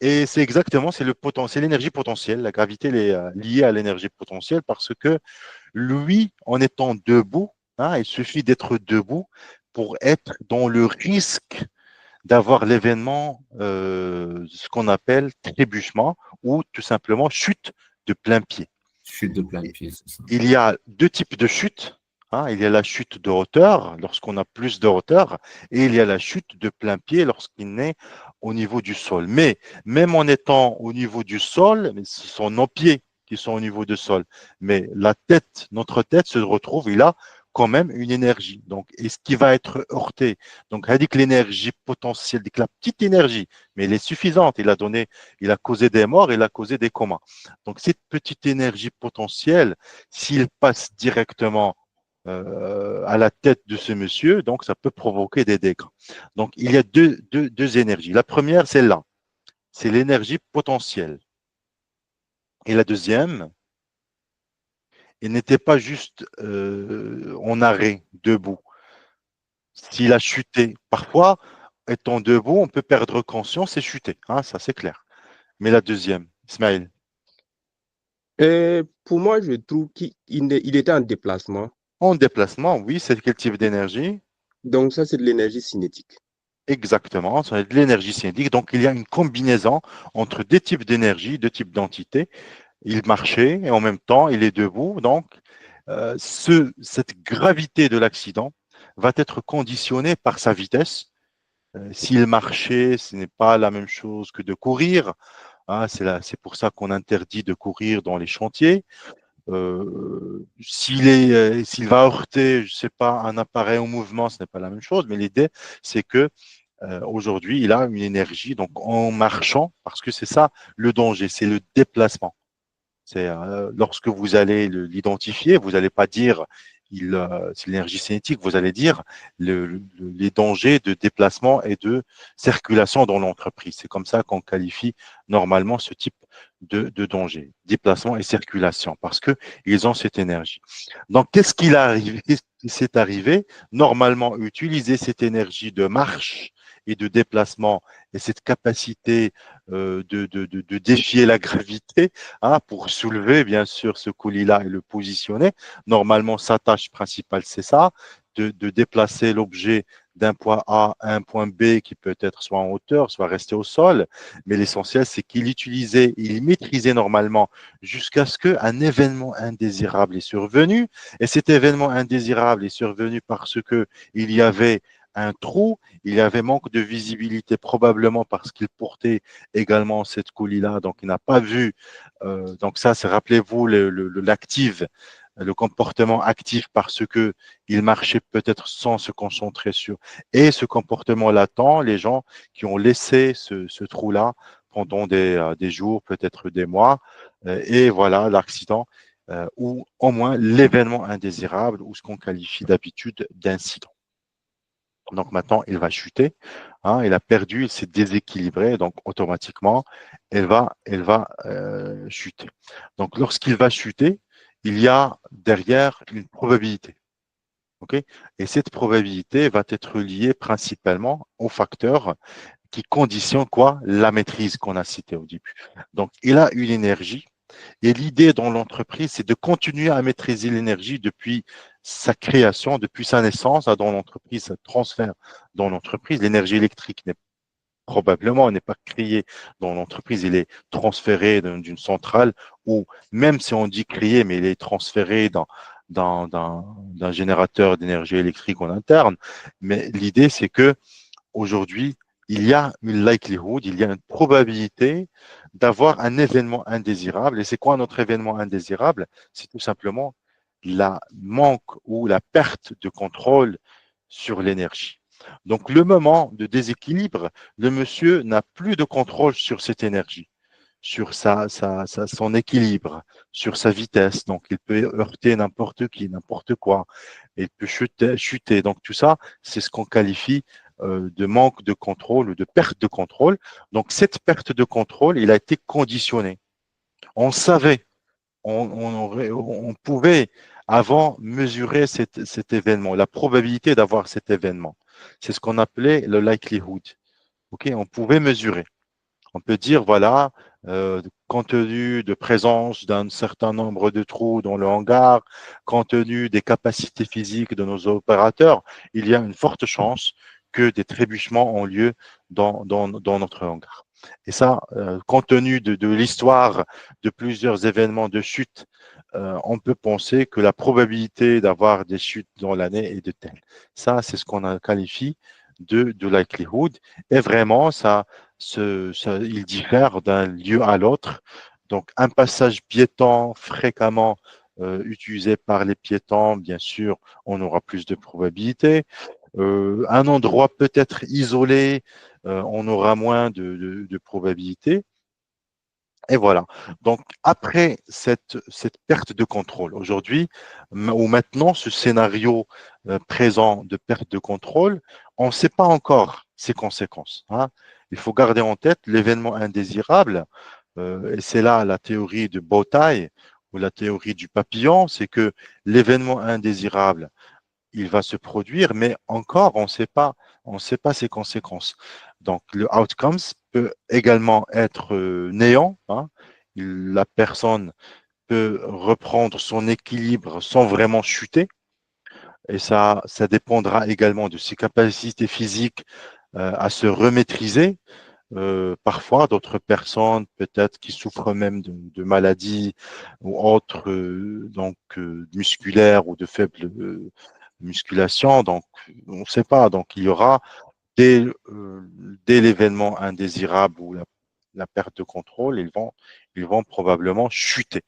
[SPEAKER 1] et c'est exactement, c'est le potentiel, l'énergie potentielle. La gravité elle est liée à l'énergie potentielle parce que lui, en étant debout, hein, il suffit d'être debout pour être dans le risque d'avoir l'événement, ce qu'on appelle trébuchement ou tout simplement chute de plein pied.
[SPEAKER 4] Chute de plein pied, c'est ça.
[SPEAKER 1] Il y a deux types de chutes. Hein. Il y a la chute de hauteur lorsqu'on a plus de hauteur et il y a la chute de plein pied lorsqu'il est au niveau du sol. Mais même en étant au niveau du sol, ce sont nos pieds qui sont au niveau du sol. Mais la tête, notre tête se retrouve, il a quand même une énergie. Donc, et ce qui va être heurté, donc, elle dit que l'énergie potentielle, que la petite énergie, mais elle est suffisante. Il a causé des morts, il a causé des comas. Donc, cette petite énergie potentielle, s'il passe directement à la tête de ce monsieur, donc ça peut provoquer des dégâts. Donc, il y a deux énergies. La première, c'est là, c'est l'énergie potentielle. Et la deuxième, il n'était pas juste en arrêt, debout. S'il a chuté, parfois, étant debout, on peut perdre conscience et chuter. Hein, ça, c'est clair. Mais la deuxième, Ismaël,
[SPEAKER 6] Et pour moi, je trouve qu'il était en déplacement.
[SPEAKER 1] en déplacement, oui, c'est quel type d'énergie?
[SPEAKER 6] Donc, ça, c'est de l'énergie cinétique.
[SPEAKER 1] Exactement, c'est de l'énergie cinétique. Donc, il y a une combinaison entre deux types d'énergie, deux types d'entités. Il marchait et en même temps, il est debout. Donc, cette gravité de l'accident va être conditionnée par sa vitesse. S'il marchait, ce n'est pas la même chose que de courir. Hein, c'est pour ça qu'on interdit de courir dans les chantiers. S'il va heurter, je sais pas, un appareil en mouvement, ce n'est pas la même chose. Mais l'idée, c'est que aujourd'hui, il a une énergie. Donc, en marchant, parce que c'est ça le danger, c'est le déplacement. C'est lorsque vous allez l'identifier, vous n'allez pas dire c'est l'énergie cinétique, vous allez dire les dangers de déplacement et de circulation dans l'entreprise. C'est comme ça qu'on qualifie normalement ce type de danger, déplacement et circulation, parce que ils ont cette énergie. Donc, qu'est-ce qui s'est arrivé? Normalement, utiliser cette énergie de marche et de déplacement et cette capacité de défier la gravité, hein, pour soulever, bien sûr, ce colis-là et le positionner. Normalement, sa tâche principale, c'est ça, de déplacer l'objet d'un point A à un point B qui peut être soit en hauteur, soit resté au sol. Mais l'essentiel, c'est il maîtrisait normalement jusqu'à ce qu'un événement indésirable est survenu. Et cet événement indésirable est survenu parce qu'il y avait un trou, il y avait manque de visibilité, probablement parce qu'il portait également cette colis-là, donc il n'a pas vu. Donc ça, c'est, rappelez-vous, l'active, le comportement actif, parce que il marchait peut-être sans se concentrer sur. Et ce comportement latent, les gens qui ont laissé ce trou-là pendant des jours, peut-être des mois, et voilà l'accident, ou au moins l'événement indésirable, ou ce qu'on qualifie d'habitude d'incident. Donc maintenant, il va chuter. Hein, il a perdu, il s'est déséquilibré, donc automatiquement, elle va chuter. Donc lorsqu'il va chuter, il y a derrière une probabilité. Okay, et cette probabilité va être liée principalement aux facteurs qui conditionnent quoi? La maîtrise qu'on a citée au début. Donc, il a une énergie. Et l'idée dans l'entreprise, c'est de continuer à maîtriser l'énergie depuis sa création, depuis sa naissance dans l'entreprise, ce transfert dans l'entreprise. L'énergie électrique n'est pas créée dans l'entreprise, il est transféré d'une centrale, ou même si on dit créé, mais il est transféré d'un générateur d'énergie électrique en interne. Mais l'idée, c'est que aujourd'hui, il y a une likelihood, il y a une probabilité d'avoir un événement indésirable. Et c'est quoi notre événement indésirable? C'est tout simplement la manque ou la perte de contrôle sur l'énergie. Donc, le moment de déséquilibre, le monsieur n'a plus de contrôle sur cette énergie, sur son équilibre, sur sa vitesse. Donc, il peut heurter n'importe qui, n'importe quoi. Il peut chuter. Donc, tout ça, c'est ce qu'on qualifie de manque de contrôle ou de perte de contrôle. Donc, cette perte de contrôle, il a été conditionné. On savait, on pouvait avant mesurer cet événement, la probabilité d'avoir cet événement. C'est ce qu'on appelait le likelihood. Okay, on pouvait mesurer. On peut dire, voilà, compte tenu de présence d'un certain nombre de trous dans le hangar, compte tenu des capacités physiques de nos opérateurs, il y a une forte chance que des trébuchements ont lieu dans notre hangar. Et ça, compte tenu de l'histoire de plusieurs événements de chute, on peut penser que la probabilité d'avoir des chutes dans l'année est de telle. Ça, c'est ce qu'on qualifie de likelihood. Et vraiment, il diffère d'un lieu à l'autre. Donc, un passage piéton fréquemment utilisé par les piétons, bien sûr, on aura plus de probabilité. Un endroit peut-être isolé, on aura moins de probabilité. Et voilà. Donc, après cette perte de contrôle, aujourd'hui, ou maintenant, ce scénario présent de perte de contrôle, on ne sait pas encore ses conséquences. Hein. Il faut garder en tête l'événement indésirable, et c'est là la théorie de Bowtie ou la théorie du papillon, c'est que l'événement indésirable, il va se produire, mais encore, on ne sait pas ses conséquences. Donc, le outcomes peut également être néant. Hein. La personne peut reprendre son équilibre sans vraiment chuter. Et ça dépendra également de ses capacités physiques à se remaîtriser. parfois, d'autres personnes, peut-être qui souffrent même de maladies ou autres, musculaires ou de faible musculation. Donc, on ne sait pas. Donc, il y aura dès, dès l'événement indésirable ou la perte de contrôle, ils vont probablement chuter.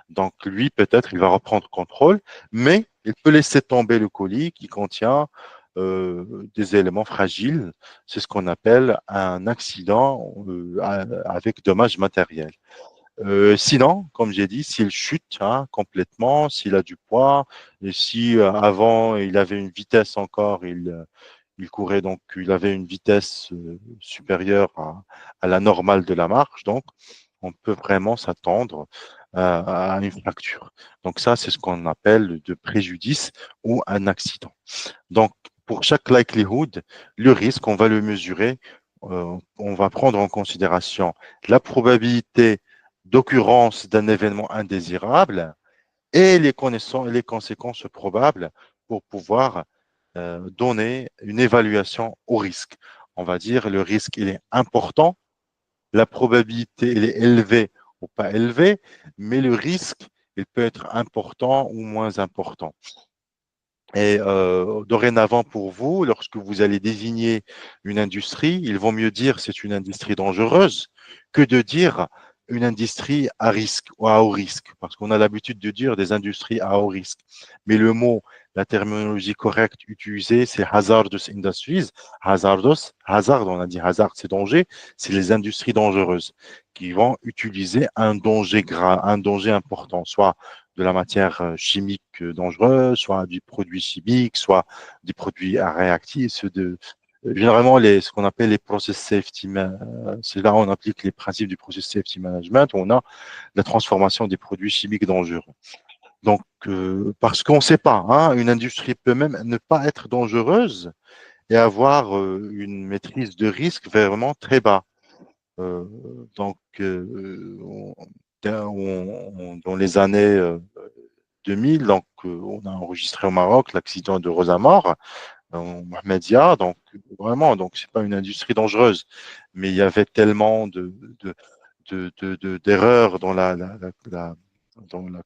[SPEAKER 1] Donc, lui, peut-être, il va reprendre contrôle, mais il peut laisser tomber le colis qui contient des éléments fragiles. C'est ce qu'on appelle un accident avec dommages matériels. Sinon, comme j'ai dit, s'il chute complètement, s'il a du poids, et si avant il avait une vitesse encore, il courait donc, il avait une vitesse supérieure à la normale de la marche, donc on peut vraiment s'attendre à une fracture. Donc ça, c'est ce qu'on appelle de préjudice ou un accident. Donc, pour chaque likelihood, le risque, on va le mesurer, on va prendre en considération la probabilité d'occurrence d'un événement indésirable et les conséquences probables pour pouvoir donner une évaluation au risque. On va dire le risque, il est important, la probabilité, elle est élevée ou pas élevée, mais le risque, il peut être important ou moins important. Et dorénavant, pour vous, lorsque vous allez désigner une industrie, il vaut mieux dire c'est une industrie dangereuse que de dire une industrie à risque ou à haut risque, parce qu'on a l'habitude de dire des industries à haut risque. Mais le mot, la terminologie correcte utilisée, c'est hazardous industries. Hazardous, hazard, on a dit hazard, c'est danger, c'est les industries dangereuses qui vont utiliser un danger grave, un danger important, soit de la matière chimique dangereuse, soit du produit chimique, soit des produits réactifs, généralement ce qu'on appelle les process safety. C'est là où on applique les principes du process safety management, où on a la transformation des produits chimiques dangereux. Donc, parce qu'on ne sait pas, une industrie peut même ne pas être dangereuse et avoir une maîtrise de risque vraiment très bas. Euh, donc, dans les années 2000, donc on a enregistré au Maroc l'accident de Rosamor, Mohamedia, donc vraiment, donc c'est pas une industrie dangereuse, mais il y avait tellement d'erreurs dans dans la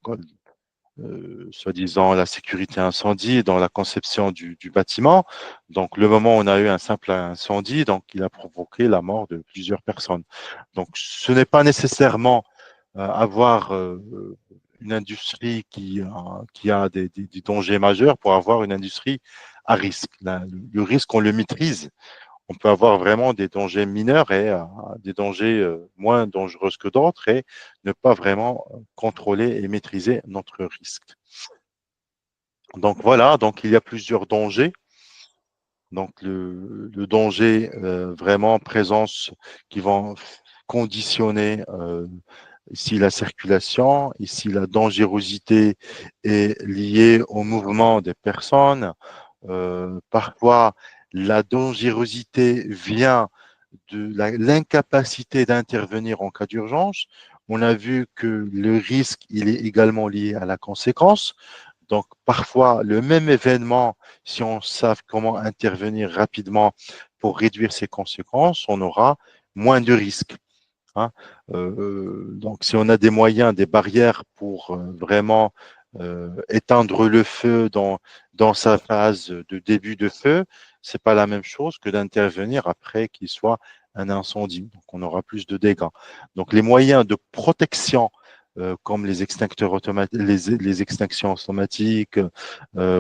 [SPEAKER 1] soi-disant la sécurité incendie, dans la conception du bâtiment. Donc le moment où on a eu un simple incendie, donc il a provoqué la mort de plusieurs personnes. Donc ce n'est pas nécessairement avoir une industrie qui a des dangers majeurs pour avoir une industrie à risque. Le risque, on le maîtrise. On peut avoir vraiment des dangers mineurs et des dangers moins dangereux que d'autres et ne pas vraiment contrôler et maîtriser notre risque. Donc voilà, donc il y a plusieurs dangers. Donc le danger vraiment présence qui vont conditionner ici la circulation, ici la dangerosité est liée au mouvement des personnes. Parfois, la dangerosité vient de l'incapacité d'intervenir en cas d'urgence. On a vu que le risque, il est également lié à la conséquence. Donc, parfois, le même événement, si on sait comment intervenir rapidement pour réduire ses conséquences, on aura moins de risques. Donc, si on a des moyens, des barrières pour vraiment éteindre le feu dans sa phase de début de feu, c'est pas la même chose que d'intervenir après qu'il soit un incendie. Donc, on aura plus de dégâts. Donc, les moyens de protection comme les extincteurs automatiques, les extinctions automatiques,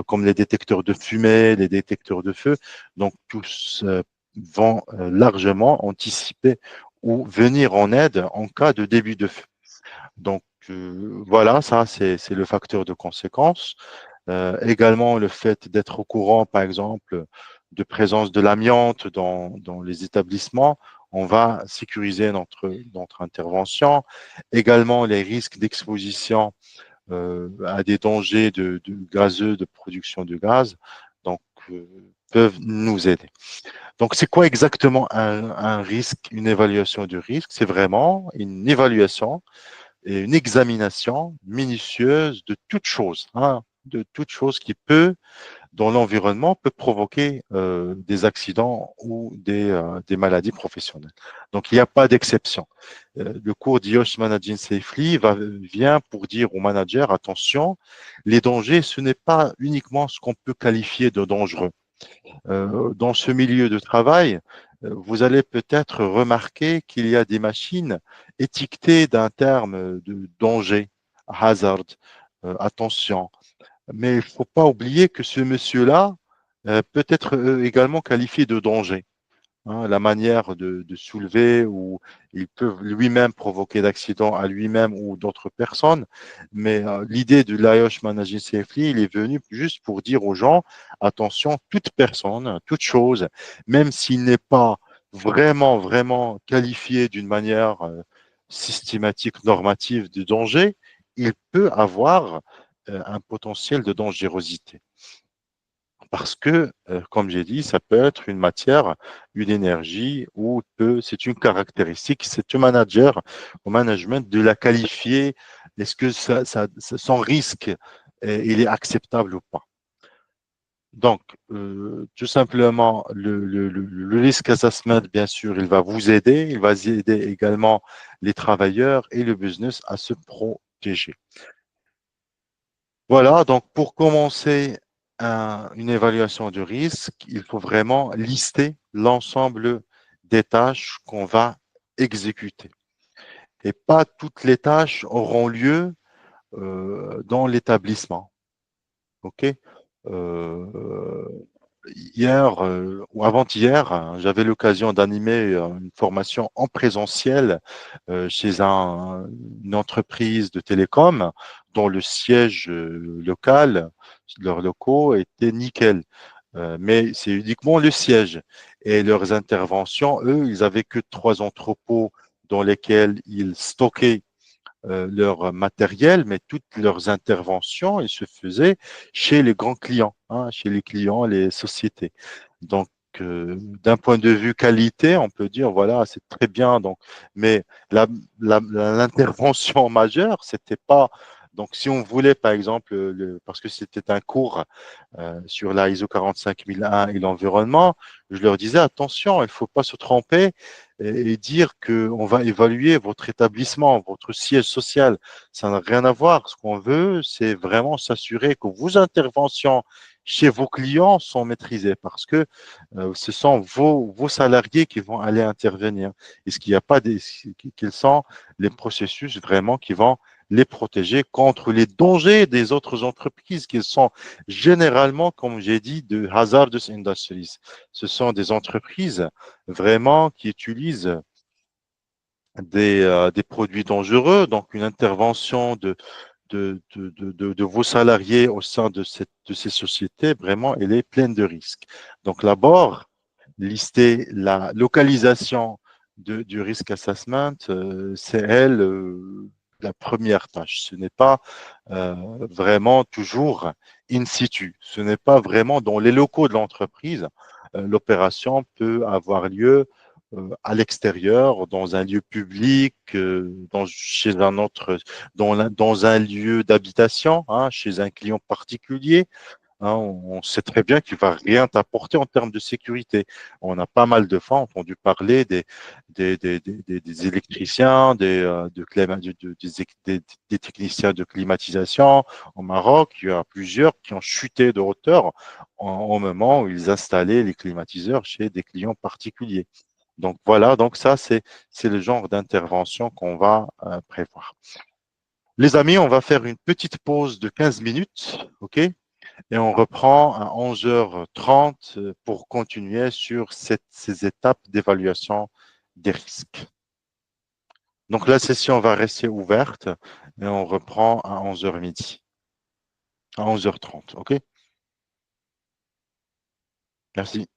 [SPEAKER 1] comme les détecteurs de fumée, les détecteurs de feu, donc tous vont largement anticiper ou venir en aide en cas de début de feu. Donc voilà, ça c'est le facteur de conséquence. Également le fait d'être au courant, par exemple, de présence de l'amiante dans les établissements, on va sécuriser notre intervention. Également les risques d'exposition à des dangers de gazeux, de production de gaz, donc peuvent nous aider. Donc, c'est quoi exactement un risque, une évaluation de risque? C'est vraiment une évaluation et une examination minutieuse de toute chose, de toute chose qui peut dans l'environnement peut provoquer des accidents ou des maladies professionnelles. Donc, il n'y a pas d'exception. Le cours d'IOS Managing Safely vient pour dire aux managers, attention, les dangers, ce n'est pas uniquement ce qu'on peut qualifier de dangereux. Dans ce milieu de travail, vous allez peut-être remarquer qu'il y a des machines étiquetées d'un terme de danger, hazard, attention. Mais il ne faut pas oublier que ce monsieur-là peut être également qualifié de danger. Hein, la manière de soulever ou il peut lui-même provoquer d'accidents à lui-même ou d'autres personnes. Mais l'idée de l'IOSH Managing Safely, il est venu juste pour dire aux gens, attention, toute personne, toute chose, même s'il n'est pas vraiment qualifié d'une manière systématique, normative de danger, il peut avoir un potentiel de dangerosité. Parce que, comme j'ai dit, ça peut être une matière, une énergie, ou c'est une caractéristique, c'est au management de la qualifier. Est-ce que son risque, il est acceptable ou pas? Donc, tout simplement, le risk assessment, bien sûr, il va vous aider, il va aider également les travailleurs et le business à se protéger. Voilà, donc pour commencer une évaluation de risque, il faut vraiment lister l'ensemble des tâches qu'on va exécuter. Et pas toutes les tâches auront lieu dans l'établissement. OK? Euh, Hier ou avant-hier, hein, j'avais l'occasion d'animer une formation en présentiel chez une entreprise de télécom dont le siège local, leurs locaux étaient nickel. Mais c'est uniquement le siège. Et leurs interventions, eux, ils avaient que 3 entrepôts dans lesquels ils stockaient leur matériel, mais toutes leurs interventions, ils se faisaient chez les grands clients, hein, chez les clients, les sociétés. Donc, d'un point de vue qualité, on peut dire, voilà, c'est très bien. Donc, mais l'intervention majeure, c'était pas. Donc, si on voulait, par exemple, parce que c'était un cours sur la ISO 45001 et l'environnement, je leur disais, attention, il ne faut pas se tromper et dire qu'on va évaluer votre établissement, votre siège social. Ça n'a rien à voir. Ce qu'on veut, c'est vraiment s'assurer que vos interventions chez vos clients sont maîtrisées parce que ce sont vos salariés qui vont aller intervenir. Est-ce qu'il n'y a pas quels sont les processus vraiment qui vont les protéger contre les dangers des autres entreprises qui sont généralement, comme j'ai dit, de hazardous industries. Ce sont des entreprises vraiment qui utilisent des produits dangereux, donc une intervention de vos salariés au sein de ces sociétés, vraiment, elle est pleine de risques. Donc, d'abord, lister la localisation du risk assessment, c'est elle la première tâche. Ce n'est pas vraiment toujours in situ. Ce n'est pas vraiment dans les locaux de l'entreprise. L'opération peut avoir lieu à l'extérieur, dans un lieu public, chez un autre, dans un lieu d'habitation, hein, chez un client particulier. Hein, on sait très bien qu'il ne va rien t'apporter en termes de sécurité. On a pas mal de fois entendu parler des électriciens, des techniciens de climatisation au Maroc. Il y a plusieurs qui ont chuté de hauteur au moment où ils installaient les climatiseurs chez des clients particuliers. Donc voilà, donc ça, c'est le genre d'intervention qu'on va prévoir. Les amis, on va faire une petite pause de 15 minutes, OK? Et on reprend à 11h30 pour continuer sur ces étapes d'évaluation des risques. Donc la session va rester ouverte et on reprend à 11h midi, à 11h30, OK? Merci.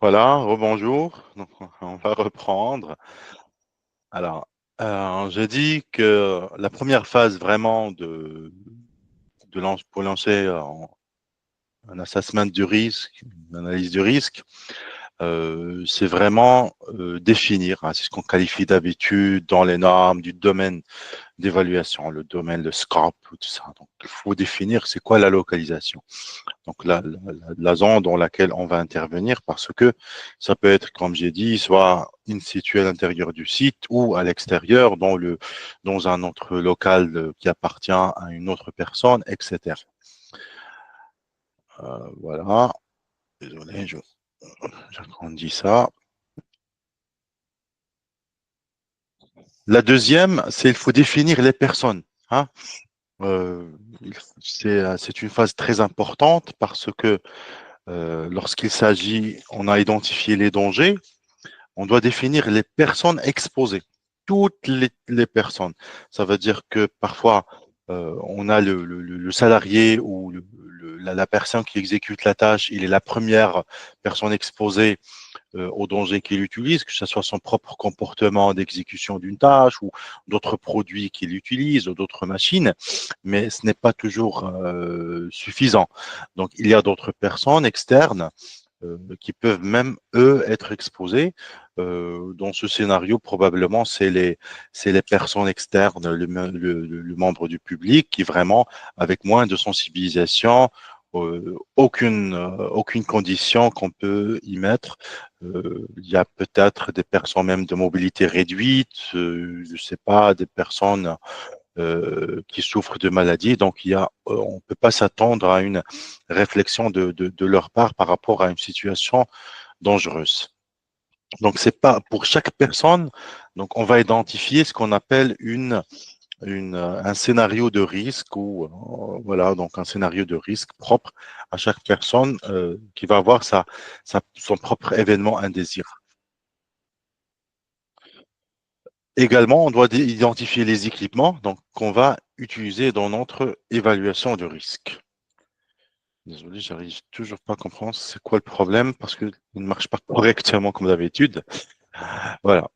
[SPEAKER 1] Voilà, rebonjour. Donc, on va reprendre. Alors, j'ai dit que la première phase vraiment pour lancer un assessment du risque, une analyse du risque, c'est vraiment définir, hein, c'est ce qu'on qualifie d'habitude dans les normes du domaine d'évaluation, le domaine, le scope, tout ça. Donc, il faut définir c'est quoi la localisation. Donc, la zone dans laquelle on va intervenir, parce que ça peut être, comme j'ai dit, soit in situ à l'intérieur du site ou à l'extérieur, dans un autre local qui appartient à une autre personne, etc. Voilà. Désolé, j'agrandis ça. La deuxième, c'est il faut définir les personnes. Hein. Euh, c'est une phase très importante parce que lorsqu'il s'agit, on a identifié les dangers, on doit définir les personnes exposées, toutes les personnes. Ça veut dire que parfois, on a le salarié ou la personne qui exécute la tâche, il est la première personne exposée aux dangers qu'il utilise, que ce soit son propre comportement d'exécution d'une tâche ou d'autres produits qu'il utilise ou d'autres machines, mais ce n'est pas toujours suffisant. Donc, il y a d'autres personnes externes qui peuvent même, eux, être exposés. Dans ce scénario, probablement, c'est les personnes externes, le membre du public qui vraiment, avec moins de sensibilisation, aucune condition qu'on peut y mettre. Il y a peut-être des personnes même de mobilité réduite, je ne sais pas, des personnes qui souffrent de maladies. Donc, on ne peut pas s'attendre à une réflexion de leur part par rapport à une situation dangereuse. Donc, c'est pas pour chaque personne. Donc, on va identifier ce qu'on appelle un scénario de risque ou voilà, donc un scénario de risque propre à chaque personne qui va avoir son propre événement indésirable. Également, on doit identifier les équipements donc qu'on va utiliser dans notre évaluation de risque. Désolé, j'arrive toujours pas à comprendre c'est quoi le problème parce que il ne marche pas correctement comme d'habitude. Voilà.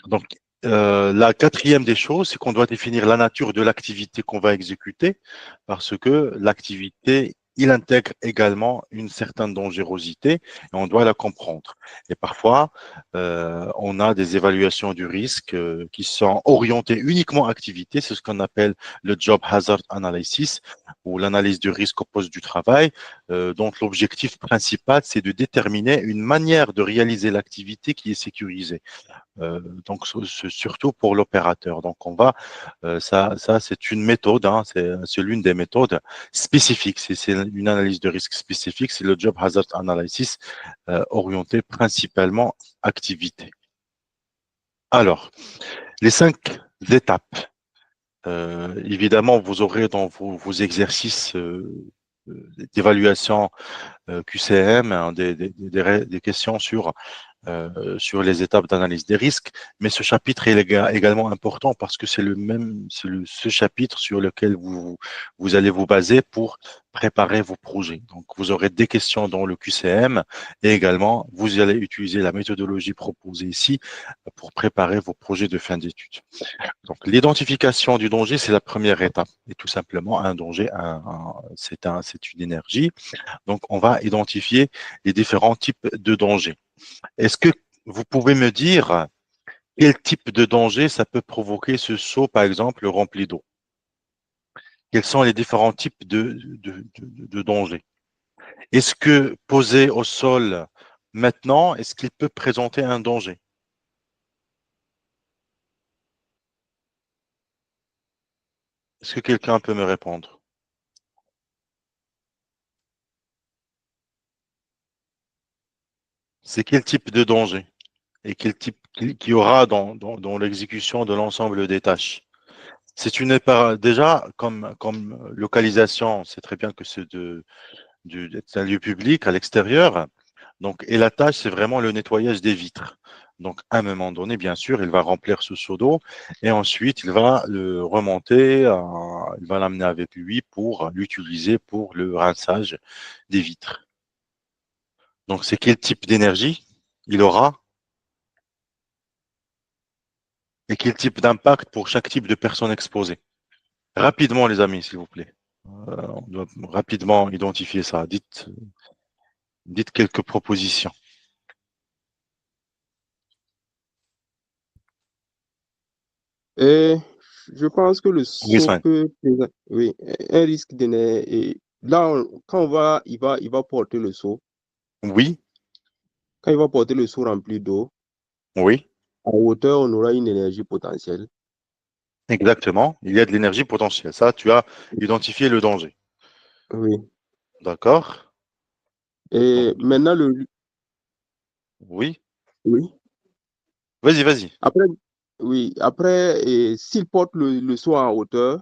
[SPEAKER 1] Donc, la quatrième des choses, c'est qu'on doit définir la nature de l'activité qu'on va exécuter parce que l'activité, il intègre également une certaine dangerosité et on doit la comprendre. Et parfois, on a des évaluations du risque qui sont orientées uniquement à activité. C'est ce qu'on appelle le Job Hazard Analysis ou l'analyse du risque au poste du travail. Donc, l'objectif principal, c'est de déterminer une manière de réaliser l'activité qui est sécurisée. Donc surtout pour l'opérateur. Donc ça c'est une méthode, hein, c'est l'une des méthodes spécifiques. C'est une analyse de risque spécifique, c'est le Job Hazard Analysis orienté principalement activité. Alors, les 5 étapes. Évidemment, vous aurez dans vos exercices d'évaluation QCM hein, des questions sur les étapes d'analyse des risques. Mais ce chapitre est également important parce que ce chapitre sur lequel vous allez vous baser pour préparer vos projets. Donc, vous aurez des questions dans le QCM et également, vous allez utiliser la méthodologie proposée ici pour préparer vos projets de fin d'études. Donc, l'identification du danger, c'est la première étape. Et tout simplement, un danger, c'est une énergie. Donc, on va identifier les différents types de dangers. Est-ce que vous pouvez me dire quel type de danger ça peut provoquer ce seau, par exemple, rempli d'eau? Quels sont les différents types de dangers? Est-ce que posé au sol maintenant, est-ce qu'il peut présenter un danger? Est-ce que quelqu'un peut me répondre? C'est quel type de danger et quel type qu'il y aura dans l'exécution de l'ensemble des tâches? Déjà, comme localisation, c'est très bien que c'est un lieu public à l'extérieur. Donc, et la tâche, c'est vraiment le nettoyage des vitres. Donc, à un moment donné, bien sûr, il va remplir ce seau d'eau et ensuite, il va le remonter, il va l'amener avec lui pour l'utiliser pour le rinçage des vitres. Donc, c'est quel type d'énergie il aura et quel type d'impact pour chaque type de personne exposée. Rapidement, les amis, s'il vous plaît. On doit rapidement identifier ça. Dites quelques propositions.
[SPEAKER 6] Et je pense que le
[SPEAKER 1] Oui,
[SPEAKER 6] saut
[SPEAKER 1] Smaïn.
[SPEAKER 6] peut présenter, oui, un risque d'énergie. Et là, quand il va porter le seau.
[SPEAKER 1] Oui,
[SPEAKER 6] Quand il va porter le seau rempli d'eau,
[SPEAKER 1] oui,
[SPEAKER 6] en hauteur, on aura une énergie potentielle.
[SPEAKER 1] exactement. Il y a de l'énergie potentielle. Ça, tu as identifié le danger.
[SPEAKER 6] Oui.
[SPEAKER 1] D'accord? Donc,
[SPEAKER 6] Et maintenant,
[SPEAKER 1] oui.
[SPEAKER 6] oui.
[SPEAKER 1] Vas-y, vas-y.
[SPEAKER 6] Après, oui. Après, et s'il porte le seau en hauteur,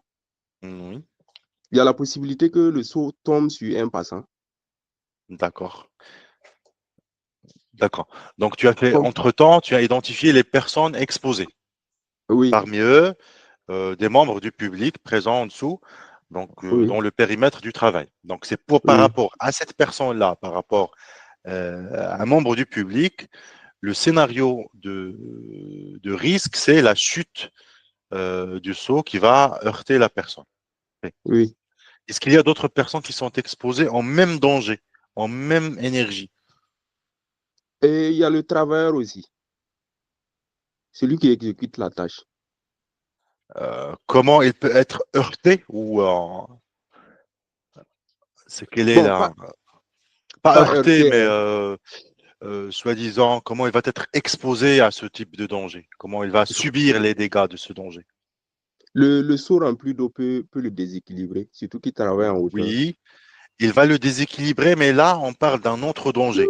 [SPEAKER 1] Oui,
[SPEAKER 6] il y a la possibilité que le seau tombe sur un passant.
[SPEAKER 1] d'accord. D'accord. Donc, tu as fait,
[SPEAKER 6] Comme-
[SPEAKER 1] entre-temps, tu as identifié les personnes exposées.
[SPEAKER 6] Oui,
[SPEAKER 1] Parmi eux, des membres du public présents en dessous, donc
[SPEAKER 6] oui,
[SPEAKER 1] dans le périmètre du travail. Donc, c'est pour par
[SPEAKER 6] oui,
[SPEAKER 1] rapport à cette personne-là, par rapport à un membre du public, le scénario de risque, c'est la chute du seau qui va heurter la personne.
[SPEAKER 6] oui.
[SPEAKER 1] Est-ce qu'il y a d'autres personnes qui sont exposées en même danger, en même énergie?
[SPEAKER 6] Et il y a le travailleur aussi, celui qui exécute la tâche.
[SPEAKER 1] Comment il peut être heurté ou c'est quelle est
[SPEAKER 6] Bon,
[SPEAKER 1] la pas
[SPEAKER 6] pas
[SPEAKER 1] heurté,
[SPEAKER 6] heurté,
[SPEAKER 1] mais
[SPEAKER 6] hein.
[SPEAKER 1] soi-disant comment il va être exposé à ce type de danger, comment il va subir les dégâts de ce danger.
[SPEAKER 6] Le seau rempli d'eau peut le déséquilibrer, surtout qu'il travaille en hauteur.
[SPEAKER 1] Oui, il va le déséquilibrer, mais là on parle d'un autre danger.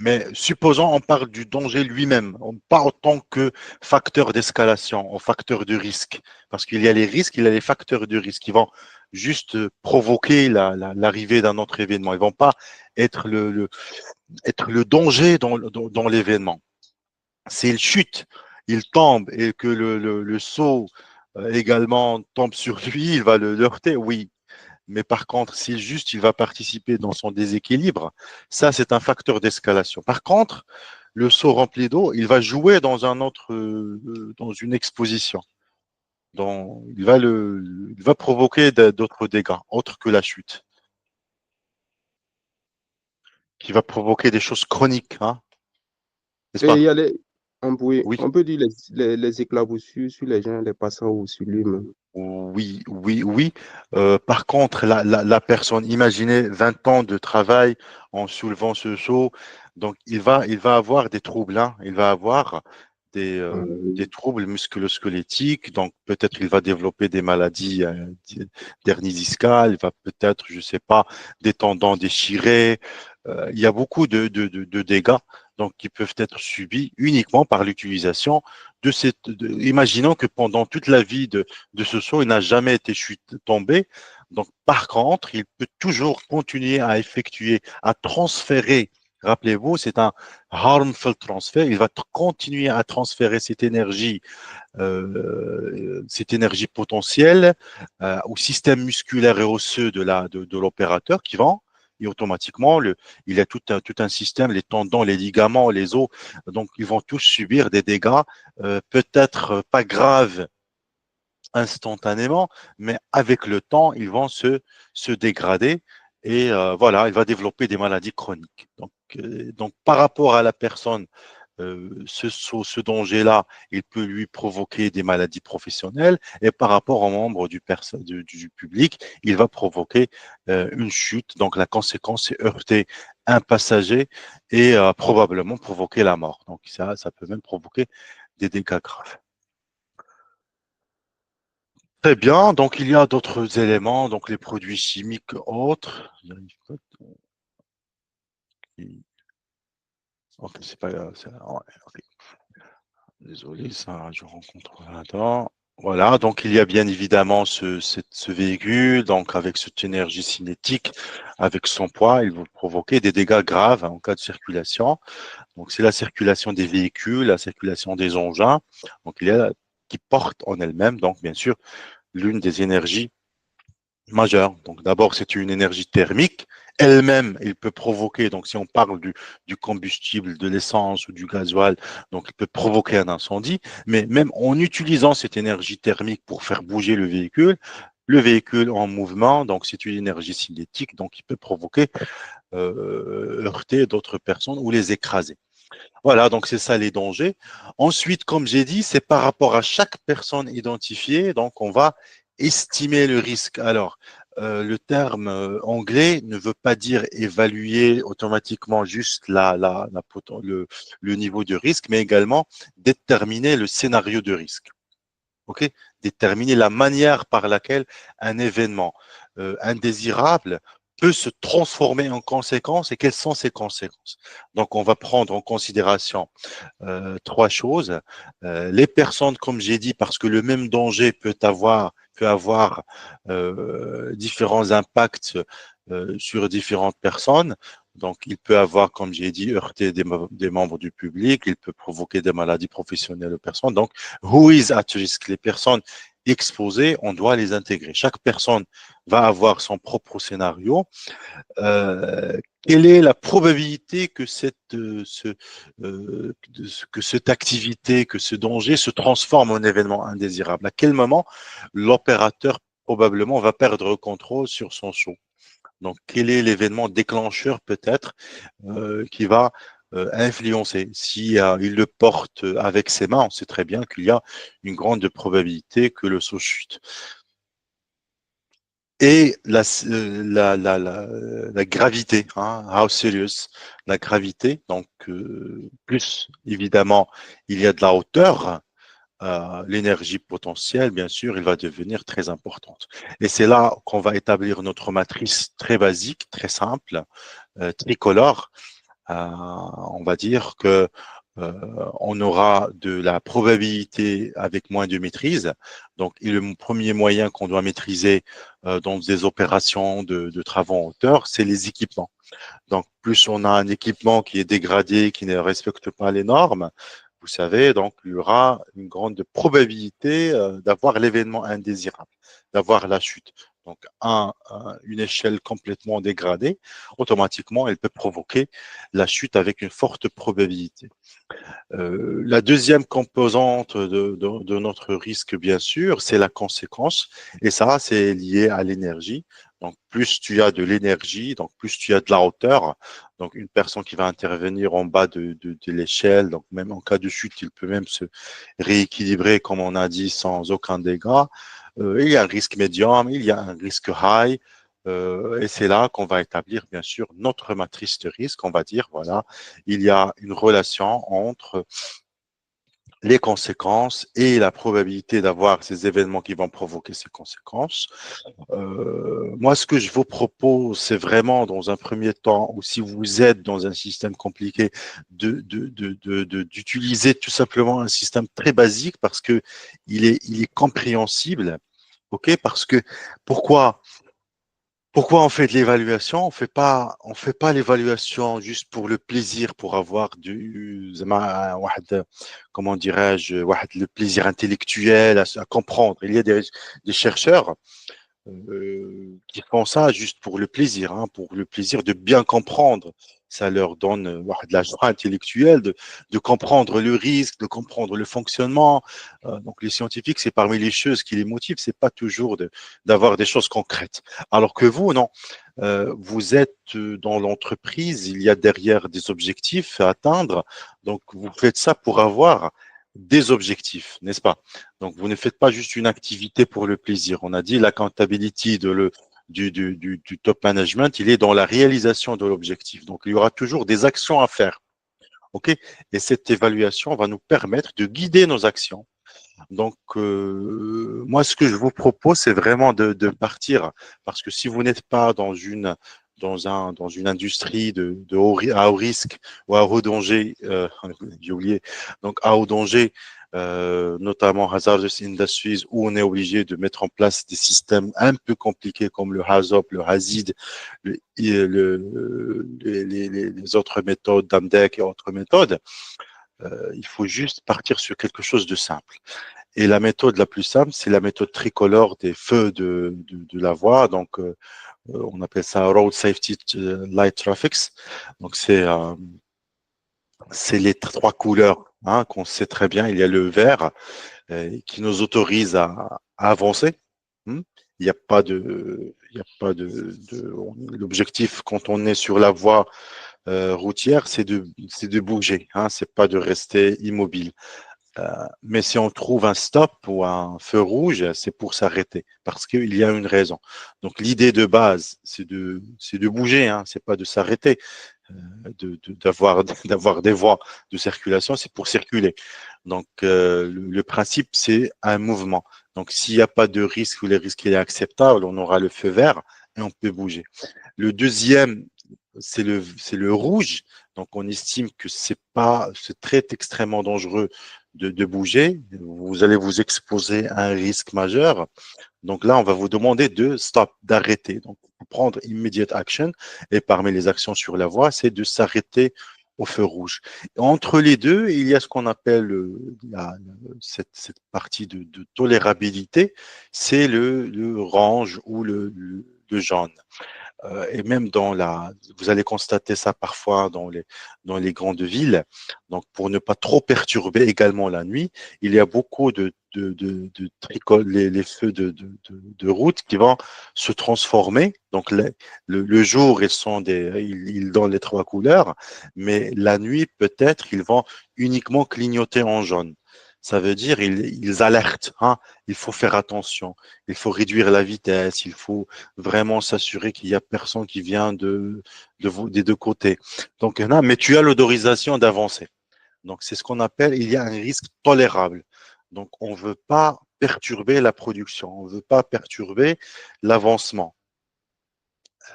[SPEAKER 1] Mais supposons on parle du danger lui-même, pas en tant que facteur d'escalation, en facteur de risque, parce qu'il y a les risques, il y a les facteurs de risque qui vont juste provoquer l'arrivée d'un autre événement. Ils vont pas être être le danger dans l'événement. S'il chute, il tombe et que le seau également tombe sur lui, il va le heurter, oui. Mais par contre, s'il juste il va participer dans son déséquilibre, ça c'est un facteur d'escalation. Par contre, le seau rempli d'eau, il va jouer dans un autre, dans une exposition. Il va provoquer d'autres dégâts, autres que la chute, qui va provoquer des choses chroniques, hein, n'est-ce
[SPEAKER 6] Et il
[SPEAKER 1] pas?
[SPEAKER 6] y a
[SPEAKER 1] Oui.
[SPEAKER 6] on peut dire les éclaboussures sur les gens, les passants ou sur lui-même.
[SPEAKER 1] Oui, oui, oui. Par contre, la personne, imaginez 20 ans de travail en soulevant ce seau, donc il va avoir des troubles, hein. Il va avoir des troubles musculo-squelettiques, donc peut-être il va développer des maladies d'hernie discale, il va peut-être, je sais pas, des tendons déchirés. Il y a beaucoup de dégâts donc, qui peuvent être subis uniquement par l'utilisation de imaginons que pendant toute la vie de ce saut, il n'a jamais été tombé. Donc, par contre, il peut toujours continuer à effectuer, à transférer. Rappelez-vous, c'est un harmful transfer. Il va continuer à transférer cette énergie potentielle au système musculaire et osseux de l'opérateur qui vont et automatiquement, il y a tout un système, les tendons, les ligaments, les os, donc ils vont tous subir des dégâts, peut-être pas graves instantanément, mais avec le temps, ils vont se dégrader et voilà, il va développer des maladies chroniques. Donc par rapport à la personne, ce danger-là, il peut lui provoquer des maladies professionnelles et par rapport aux membres du public, il va provoquer une chute. Donc la conséquence, c'est heurter un passager et probablement provoquer la mort. Donc ça peut même provoquer des dégâts graves. Très bien, donc il y a d'autres éléments, donc les produits chimiques autres. Ok, c'est pas grave. Ouais, ok. Désolé, ça, je rencontre là-dedans. Voilà, donc il y a bien évidemment ce véhicule, donc avec cette énergie cinétique, avec son poids, il va provoquer des dégâts graves en cas de circulation. Donc c'est la circulation des véhicules, la circulation des engins, donc il y a qui porte en elle-même, donc bien sûr, l'une des énergies majeur. Donc d'abord, c'est une énergie thermique. Elle-même, il peut provoquer, donc si on parle du combustible, de l'essence ou du gasoil, donc il peut provoquer un incendie, mais même en utilisant cette énergie thermique pour faire bouger le véhicule en mouvement, donc c'est une énergie cinétique, donc il peut provoquer, heurter d'autres personnes ou les écraser. Voilà, donc c'est ça les dangers. Ensuite, comme j'ai dit, c'est par rapport à chaque personne identifiée, donc on va estimer le risque. Alors, le terme anglais ne veut pas dire évaluer automatiquement juste le niveau de risque, mais également déterminer le scénario de risque. OK? Déterminer la manière par laquelle un événement indésirable peut se transformer en conséquence et quelles sont ces conséquences. Donc, on va prendre en considération trois choses. Les personnes, comme j'ai dit, parce que le même danger peut avoir différents impacts sur différentes personnes. Donc, il peut avoir, comme j'ai dit, heurter des membres du public, il peut provoquer des maladies professionnelles aux personnes. Donc, who is at risk? Les personnes exposées, on doit les intégrer. Chaque personne va avoir son propre scénario. Quelle est la probabilité que que cette activité, que ce danger se transforme en événement indésirable? À quel moment l'opérateur probablement va perdre le contrôle sur son show? Donc, quel est l'événement déclencheur peut-être qui va influencer? Si il le porte avec ses mains, on sait très bien qu'il y a une grande probabilité que le saut chute. Et la gravité, hein, how serious, la gravité. Donc, plus évidemment, il y a de la hauteur, l'énergie potentielle, bien sûr, elle va devenir très importante. Et c'est là qu'on va établir notre matrice très basique, très simple, tricolore. On va dire que on aura de la probabilité avec moins de maîtrise. Donc, et le premier moyen qu'on doit maîtriser dans des opérations de travaux en hauteur, c'est les équipements. Donc, plus on a un équipement qui est dégradé, qui ne respecte pas les normes, vous savez, donc il y aura une grande probabilité d'avoir l'événement indésirable, d'avoir la chute. Donc, une échelle complètement dégradée, automatiquement, elle peut provoquer la chute avec une forte probabilité. La deuxième composante de notre risque, bien sûr, c'est la conséquence. Et ça, c'est lié à l'énergie. Donc, plus tu as de l'énergie, donc plus tu as de la hauteur. Donc, une personne qui va intervenir en bas de l'échelle, donc même en cas de chute, il peut même se rééquilibrer, comme on a dit, sans aucun dégât. Il y a un risque médium, il y a un risque high. Et c'est là qu'on va établir, bien sûr, notre matrice de risque. On va dire, voilà, il y a une relation entre les conséquences et la probabilité d'avoir ces événements qui vont provoquer ces conséquences. Moi, ce que je vous propose, c'est vraiment, dans un premier temps, ou si vous êtes dans un système compliqué, d'utiliser tout simplement un système très basique parce que il est compréhensible. OK? Parce que pourquoi on fait de l'évaluation? On fait pas l'évaluation juste pour le plaisir, pour avoir comment dirais-je, le plaisir intellectuel à comprendre. Il y a des chercheurs qui font ça juste pour le plaisir, hein, pour le plaisir de bien comprendre. Ça leur donne de la joie intellectuelle de comprendre le risque, de comprendre le fonctionnement. Donc les scientifiques, c'est parmi les choses qui les motivent, c'est pas toujours d'avoir des choses concrètes. Alors que vous, non. Vous êtes dans l'entreprise, il y a derrière des objectifs à atteindre. Donc vous faites ça pour avoir des objectifs, n'est-ce pas? Donc, vous ne faites pas juste une activité pour le plaisir. On a dit l'accountability du top management, il est dans la réalisation de l'objectif. Donc, il y aura toujours des actions à faire. OK? Et cette évaluation va nous permettre de guider nos actions. Donc, moi, ce que je vous propose, c'est vraiment de partir. Parce que si vous n'êtes pas dans une industrie à haut risque ou à haut danger, j'ai oublié, donc à haut danger, notamment hazardous industries, où on est obligé de mettre en place des systèmes un peu compliqués comme le HAZOP, le HAZID, les autres méthodes, DAMDEC et autres méthodes. Il faut juste partir sur quelque chose de simple. Et la méthode la plus simple, c'est la méthode tricolore des feux de la voie. Donc, on appelle ça Road Safety Light Traffics. Donc, c'est les trois couleurs hein, qu'on sait très bien. Il y a le vert qui nous autorise à avancer. Hmm. Il n'y a pas l'objectif quand on est sur la voie routière, c'est de bouger, hein, c'est pas de rester immobile. Mais si on trouve un stop ou un feu rouge, c'est pour s'arrêter parce qu'il y a une raison. Donc l'idée de base, c'est de bouger, hein, c'est pas de s'arrêter, d'avoir des voies de circulation, c'est pour circuler. Donc le principe, c'est un mouvement. Donc s'il n'y a pas de risque ou le risque est acceptable, on aura le feu vert et on peut bouger. Le deuxième, c'est le rouge. Donc, on estime que c'est très extrêmement dangereux de bouger. Vous allez vous exposer à un risque majeur. Donc là, on va vous demander de stop, d'arrêter. Donc, pour prendre immediate action. Et parmi les actions sur la voie, c'est de s'arrêter au feu rouge. Entre les deux, il y a ce qu'on appelle cette partie de tolérabilité, c'est le orange ou le jaune. Et même vous allez constater ça parfois dans les grandes villes. Donc, pour ne pas trop perturber également la nuit, il y a beaucoup de les feux de route qui vont se transformer. Donc, le jour, ils donnent les trois couleurs, mais la nuit, peut-être, ils vont uniquement clignoter en jaune. Ça veut dire ils alertent, hein. Il faut faire attention, il faut réduire la vitesse, il faut vraiment s'assurer qu'il n'y a personne qui vient des deux côtés. Donc, là, mais tu as l'autorisation d'avancer. Donc, c'est ce qu'on appelle, il y a un risque tolérable. Donc, on ne veut pas perturber la production, on ne veut pas perturber l'avancement.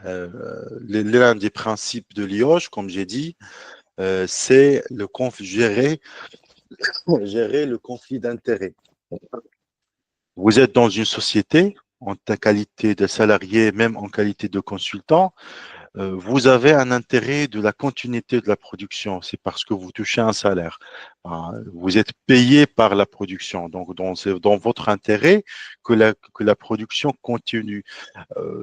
[SPEAKER 1] L'un des principes de l'IOJ, comme j'ai dit, c'est gérer le conflit d'intérêts. Vous êtes dans une société, en ta qualité de salarié, même en qualité de consultant, vous avez un intérêt de la continuité de la production. C'est parce que vous touchez un salaire. Vous êtes payé par la production. Donc, c'est dans votre intérêt que la production continue.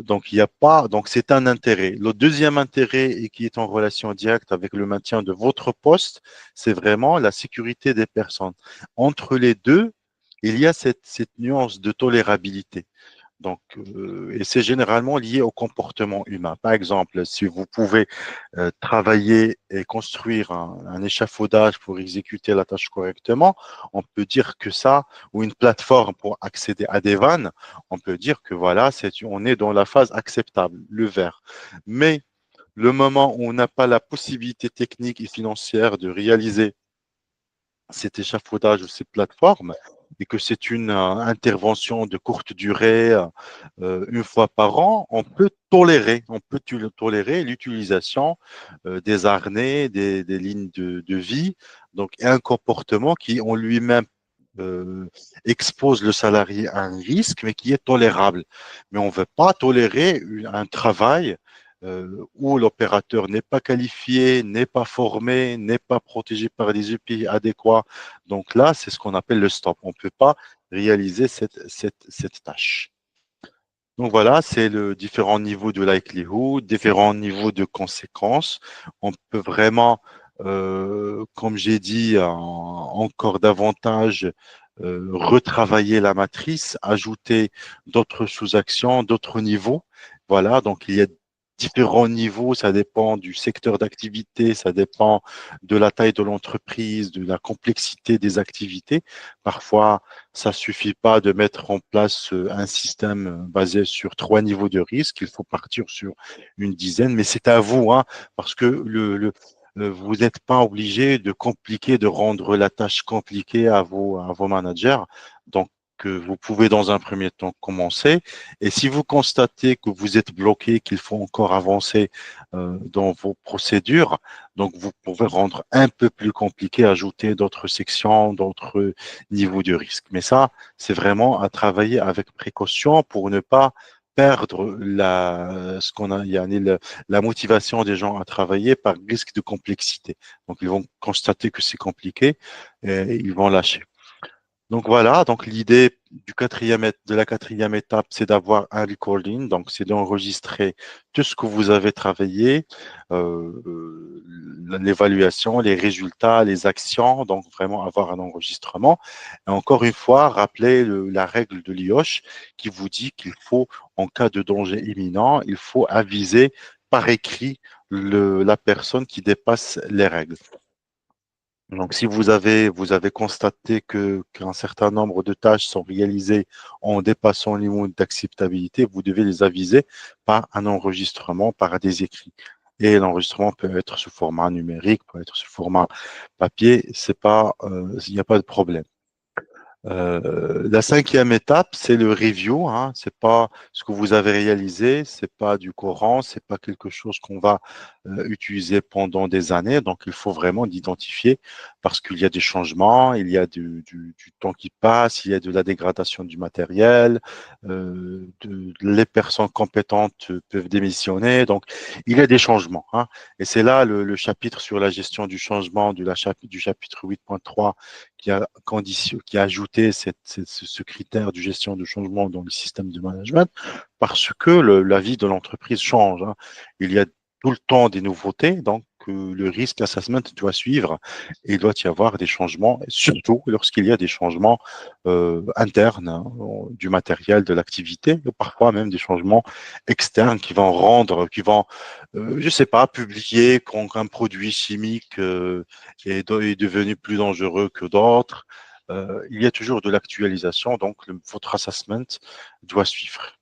[SPEAKER 1] Donc, il y a pas. Donc, c'est un intérêt. Le deuxième intérêt, et qui est en relation directe avec le maintien de votre poste, c'est vraiment la sécurité des personnes. Entre les deux, il y a cette nuance de tolérabilité. Donc, et c'est généralement lié au comportement humain. Par exemple, si vous pouvez travailler et construire un échafaudage pour exécuter la tâche correctement, on peut dire que ça, ou une plateforme pour accéder à des vannes, on peut dire que voilà, on est dans la phase acceptable, le vert. Mais le moment où on n'a pas la possibilité technique et financière de réaliser cet échafaudage ou ces plateformes, et que c'est une intervention de courte durée, une fois par an, on peut tolérer l'utilisation des harnais, des lignes de vie, donc un comportement qui en lui-même expose le salarié à un risque, mais qui est tolérable. Mais on ne veut pas tolérer un travail où l'opérateur n'est pas qualifié, n'est pas formé, n'est pas protégé par des outils adéquats. Donc là, c'est ce qu'on appelle le stop. On ne peut pas réaliser cette tâche. Donc voilà, c'est le différents niveaux de likelihood, différents niveaux de conséquences. On peut vraiment, comme j'ai dit, encore davantage retravailler la matrice, ajouter d'autres sous-actions, d'autres niveaux. Voilà, donc il y a différents niveaux, ça dépend du secteur d'activité, ça dépend de la taille de l'entreprise, de la complexité des activités. Parfois, ça suffit pas de mettre en place un système basé sur 3 niveaux de risque. Il faut partir sur une dizaine, mais c'est à vous, hein, parce que vous n'êtes pas obligé de compliquer, de rendre la tâche compliquée à vos managers. Donc, vous pouvez dans un premier temps commencer. Et si vous constatez que vous êtes bloqué, qu'il faut encore avancer dans vos procédures, donc vous pouvez rendre un peu plus compliqué, ajouter d'autres sections, d'autres niveaux de risque. Mais ça, c'est vraiment à travailler avec précaution pour ne pas perdre la motivation des gens à travailler par risque de complexité. Donc, ils vont constater que c'est compliqué et ils vont lâcher. Donc voilà, donc l'idée de la quatrième étape, c'est d'avoir un recording, donc c'est d'enregistrer tout ce que vous avez travaillé, l'évaluation, les résultats, les actions, donc vraiment avoir un enregistrement. Et encore une fois, rappeler la règle de l'IOSH qui vous dit qu'il faut, en cas de danger imminent, il faut aviser par écrit la personne qui dépasse les règles. Donc, si vous avez constaté qu'un certain nombre de tâches sont réalisées en dépassant le niveau d'acceptabilité, vous devez les aviser par un enregistrement, par des écrits. Et l'enregistrement peut être sous format numérique, peut être sous format papier, il n'y a pas de problème. La cinquième étape, c'est le review. Hein. C'est pas ce que vous avez réalisé, c'est pas du courant, c'est pas quelque chose qu'on va utiliser pendant des années. Donc, il faut vraiment l'identifier parce qu'il y a des changements, il y a du temps qui passe, il y a de la dégradation du matériel, les personnes compétentes peuvent démissionner. Donc, il y a des changements. Hein. Et c'est là le chapitre sur la gestion du changement du chapitre 8.3 qui a ajouté ce critère de gestion de changement dans le système de management parce que la vie de l'entreprise change. Hein. Il y a tout le temps des nouveautés, donc le risk assessment doit suivre et il doit y avoir des changements, surtout lorsqu'il y a des changements internes hein, du matériel, de l'activité, ou parfois même des changements externes je sais pas, publier qu'un produit chimique est devenu plus dangereux que d'autres. Il y a toujours de l'actualisation, donc votre assessment doit suivre.